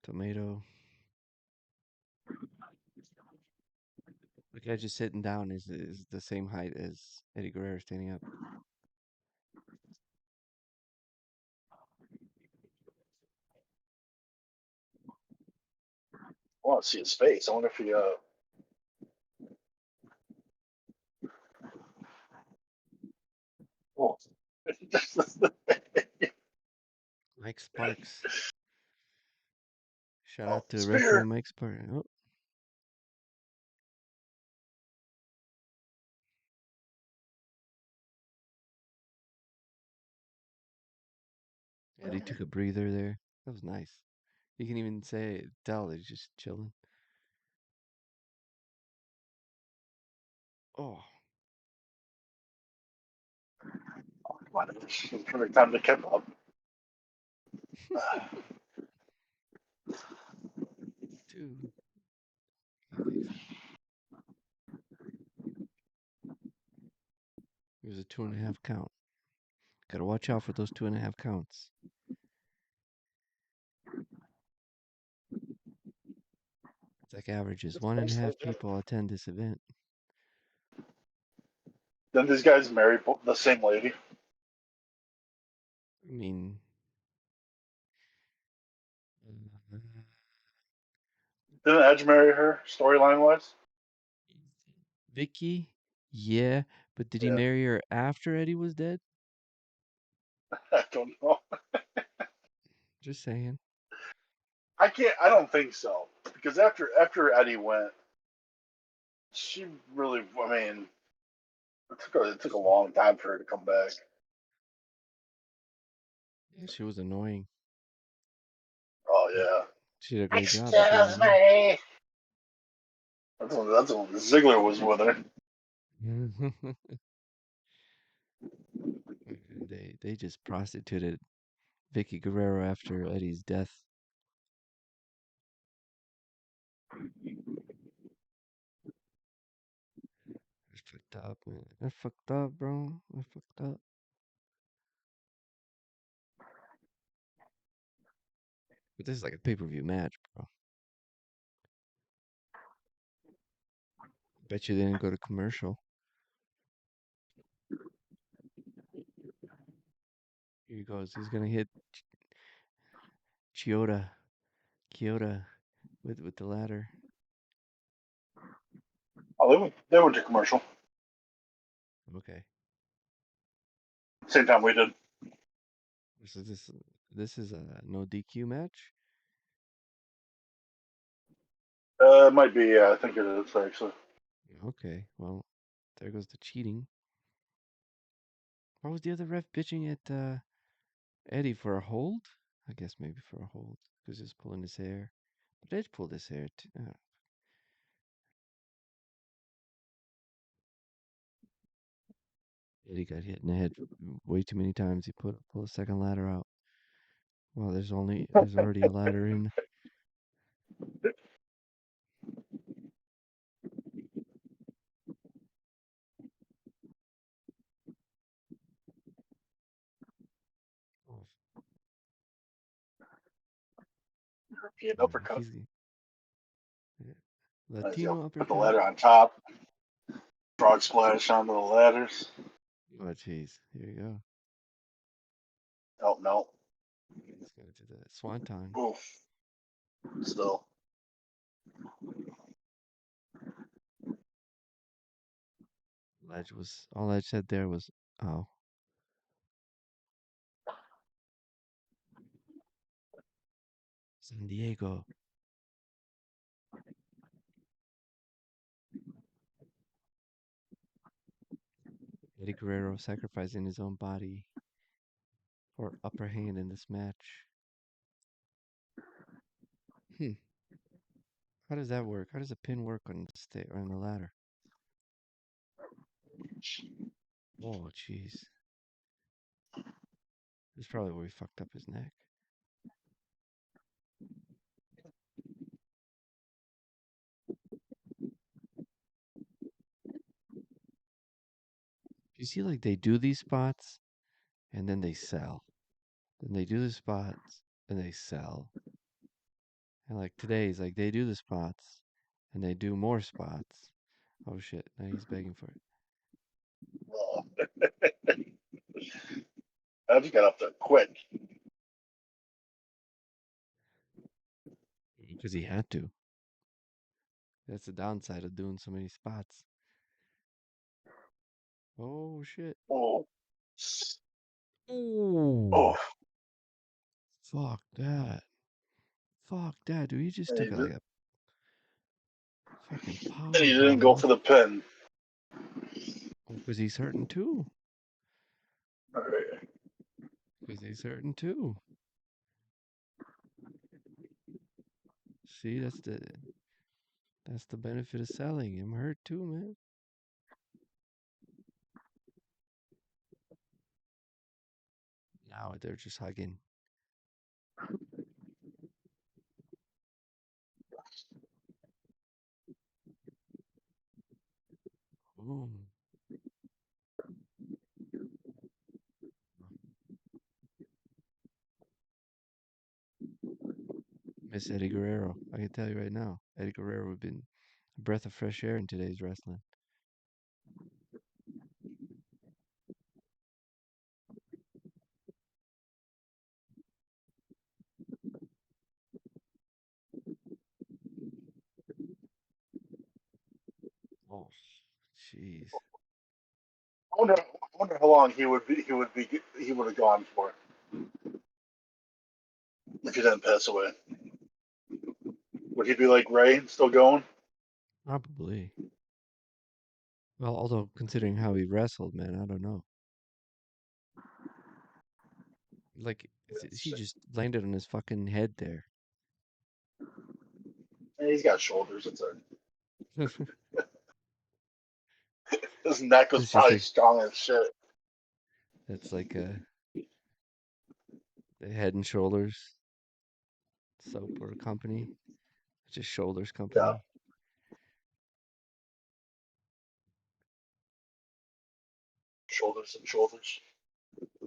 tomato. The guy just sitting down is the same height as Eddie Guerrero standing up. I want to see his face. I wonder if he Oh. Mike Sparks. Shout Oh, out to referee spear. Mike Sparks. Oh, Eddie took a breather there. That was nice. You can even tell that he's just chilling. Oh, Come on, it's the perfect time to keep up. two. He takes it. There's a 2.5 count. Gotta watch out for those 2.5 counts. It's like averages. It's One and a nice though, half Jim. people attend this event. Then these guys marry the same lady. I mean, uh, Didn't Edge marry her storyline wise? Vicky, yeah, but did he Yeah, marry her after Eddie was dead? I don't know. Just saying. I can't. I don't think so because after Eddie went, she really, I mean, it took a long time for her to come back. Yeah, she was annoying. Oh But yeah. she did a great job at being Excuse annoying. me. That's when Ziggler was with her. They just prostituted Vicky Guerrero after Eddie's death. That's fucked up, man. That's fucked up, bro. That's fucked up. But this is like a pay-per-view match, bro. Bet you they didn't go to commercial. Here he goes. He's gonna hit Chioda, Kyoto with the ladder. Oh, they went to commercial. Okay. Same time we did. So this is a no DQ match. It might be. Yeah, I think it is actually. Okay. Well, there goes the cheating. Why was the other ref bitching at Eddie for a hold? I guess maybe for a hold because he's pulling his hair. But Edge pulled his hair too. Eddie got hit in the head way too many times. He pulled a second ladder out. Well, there's already a ladder in. Oh, European yeah, uppercut. yeah. As you Latino put the uppercut. ladder on top. Frog splash onto the ladders. Oh, jeez. Here you go. Oh no. He's going to the swanton. Oof. Still. All Edge said there was, oh, San Diego. Eddie Guerrero sacrificing his own body for upper hand in this match. Hmm. How does that work? How does a pin work on on the ladder? Oh, jeez. This is probably where he fucked up his neck. You see, like they do these spots and then they sell. Then they do the spots and they sell. And like today's, like they do the spots and they do more spots. Oh shit! Now he's begging for it Oh. I just got up there quick. because he had to. That's the downside of doing so many spots. Oh shit! Oh. Oh, Oh. fuck that! Fuck that, dude! He just And he, took did, like a fucking and power he didn't go bomb. for the pin. Because he's hurting too. All right. Because he's hurting too. See, that's the benefit of selling. I'm hurt too, man. Now they're just hugging. Ooh. Miss Eddie Guerrero. I can tell you right now, Eddie Guerrero would have been a breath of fresh air in today's wrestling. Oh, jeez. I wonder how long he would have gone for if he didn't pass away. Would he be like Ray, still going? Probably. Well, although considering how he wrestled, man, I don't know. Like he just landed on his fucking head there. And he's got shoulders. His neck was It's just probably like strong as shit. that's like the Head and Shoulders soap or company. It's just Shoulders Yeah, company. shoulders and shoulders.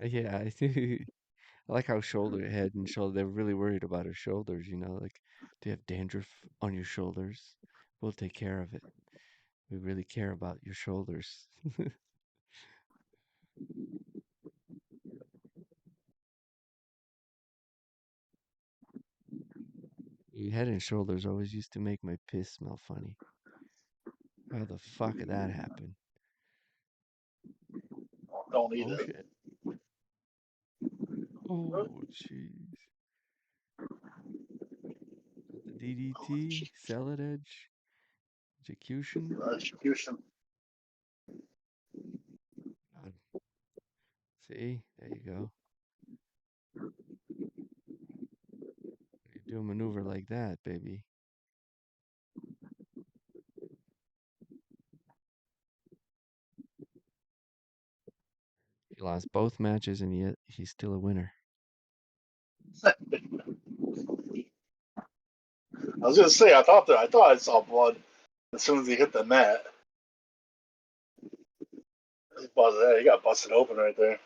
Yeah, I think I like how Head and Shoulder. They're really worried about her shoulders. You know, like, do you have dandruff on your shoulders? We'll take care of it. We really care about your shoulders. Your Head and Shoulders always used to make my piss smell funny. How the fuck did that happen? Don't eat Oh it. shit. Oh jeez. Got the DDT, Cell it Edge, Execution. Execution. God. See, there you go. You do a maneuver like that, baby. He lost both matches and yet he's still a winner. I was gonna say, I thought I saw blood as soon as he hit the mat. He got busted open right there.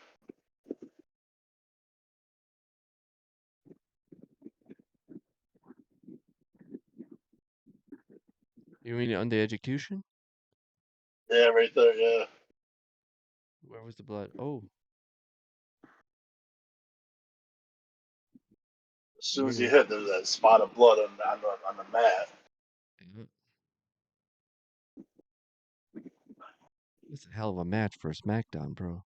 You mean on the execution? Yeah, right there. Yeah. Where was the blood? Oh, As you soon as mean he hit, there's that spot of blood on the mat. yeah. It's a hell of a match for a SmackDown, bro.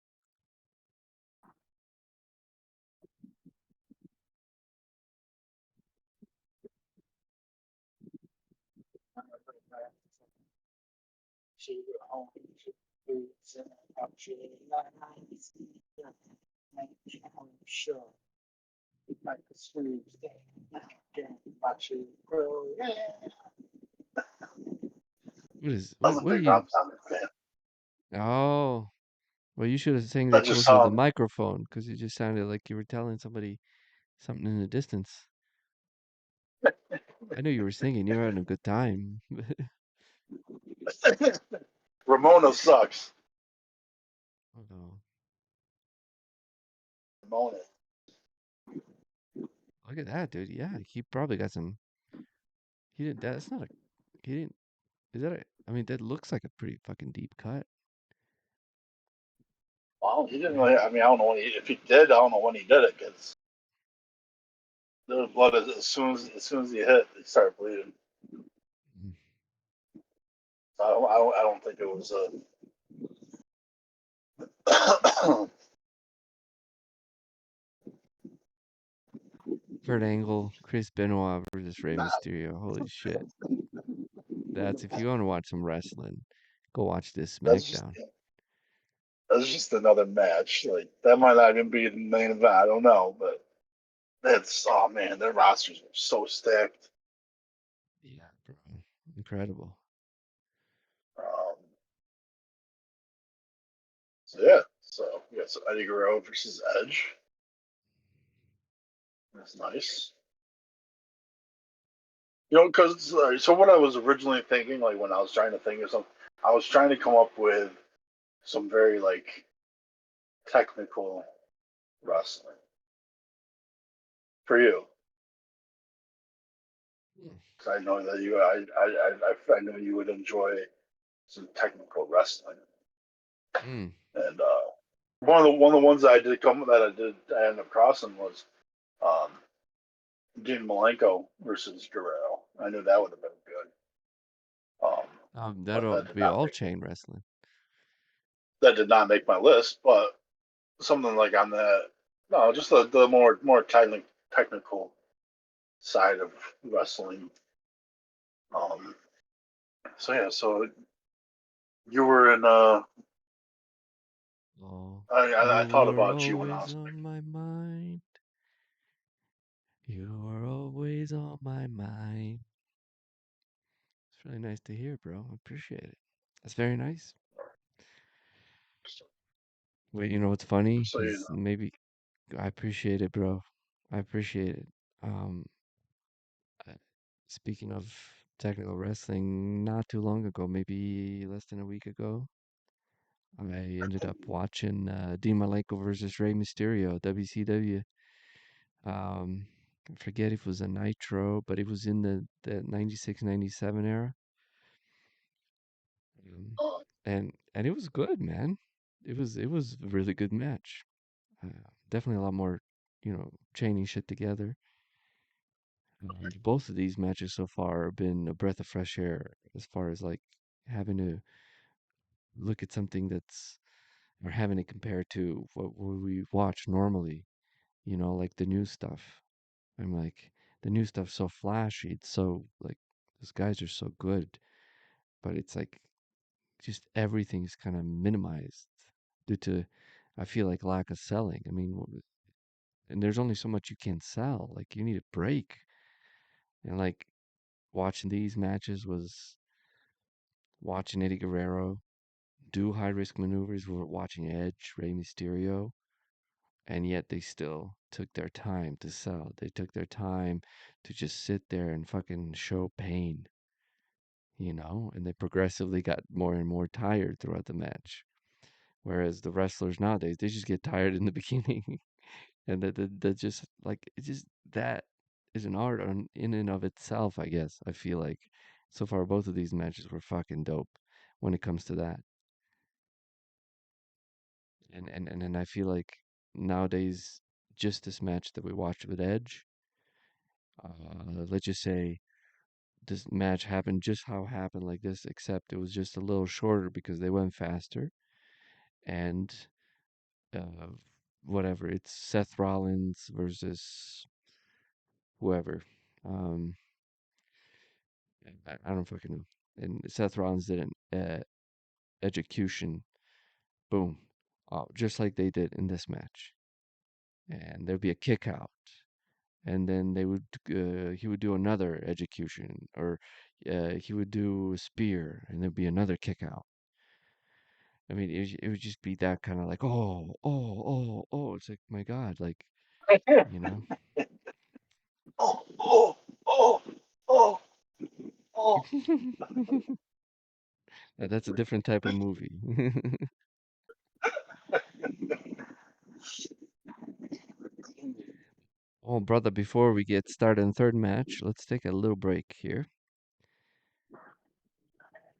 I'm a What are big you? Rob Thomas fan. Oh, well, you should have sang I that just closer to saw the him. microphone because it just sounded like you were telling somebody something in the distance. I know you were singing. You were having a good time. Ramona sucks. Oh no! Ramona. Look at that, dude. Yeah, he probably got some. He didn't. That's not a. He didn't. Is that a? I mean, that looks like a pretty fucking deep cut. Well, he didn't Yeah. really. I mean, I don't know if he did. I don't know when he did it because there was blood as soon as he hit, he started bleeding. Mm. So I don't think it was a. Kurt Angle, Chris Benoit versus Rey Mysterio. Holy shit! That's if you want to watch some wrestling, go watch this that's just SmackDown. that's just another match. Like that might not even be the main event. I don't know, but that's oh man, their rosters are so stacked. Yeah, bro. Incredible. Um, so yeah, so we got some Eddie Guerrero versus Edge. That's nice. You know, because so what I was originally thinking, like when I was trying to think of something, I was trying to come up with some very like technical wrestling for you. Because I know that I know you would enjoy some technical wrestling. Mm. And one of the ones that I ended up crossing was um, Dean Malenko versus Guerrero. I knew that would have been good. But That'll be all chain wrestling. that did not make my list. But something like on the no, just the more technical side of wrestling. Um, so yeah, so You were in. Oh, I you thought were about you when I always was on picking. my mind. You were always on my mind. It's really nice to hear, bro. I appreciate it. That's very nice. Wait, you know what's funny So you is know. maybe I appreciate it, bro. I appreciate it. Um, uh, Speaking of technical wrestling, not too long ago, maybe less than a week ago, I ended up watching Dean Malenko versus Rey Mysterio, WCW. I forget if it was a Nitro, but it was in the 96, 97 era. Um, and it was good, man. It was a really good match. Definitely a lot more, chaining shit together. Both of these matches so far have been a breath of fresh air as far as like having to look at something that's or having to compare to what we watch normally, like the new stuff. I'm like, the new stuff's so flashy. It's so like those guys are so good, but it's like just everything's kind of minimized due to, I feel like, lack of selling. I mean, and there's only so much you can sell. Like you need a break, and like watching these matches was watching Eddie Guerrero do high risk maneuvers. We're watching Edge, Rey Mysterio, and yet they still took their time to sell. They took their time to just sit there and fucking show pain, and they progressively got more and more tired throughout the match. Whereas the wrestlers nowadays, they just get tired in the beginning, and that just like it just that is an art in and of itself. I guess I feel like so far both of these matches were fucking dope when it comes to that, and I feel like nowadays just this match that we watched with Edge, let's just say this match happened just how it happened like this, except it was just a little shorter because they went faster and uh, whatever. It's Seth Rollins versus whoever. Um, I don't fucking know. And Seth Rollins did an execution, boom, just like they did in this match. And there'd be a kick out, and then he would do another execution, or he would do a spear, and there'd be another kick out. I mean, it would just be that kind of like, oh, oh, oh, oh. It's like, my God, like, you know. Oh, oh, oh, oh, oh. That's a different type of movie. Oh, brother, before we get started in the third match, let's take a little break here.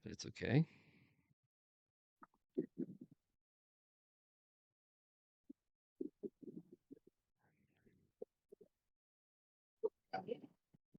That's okay.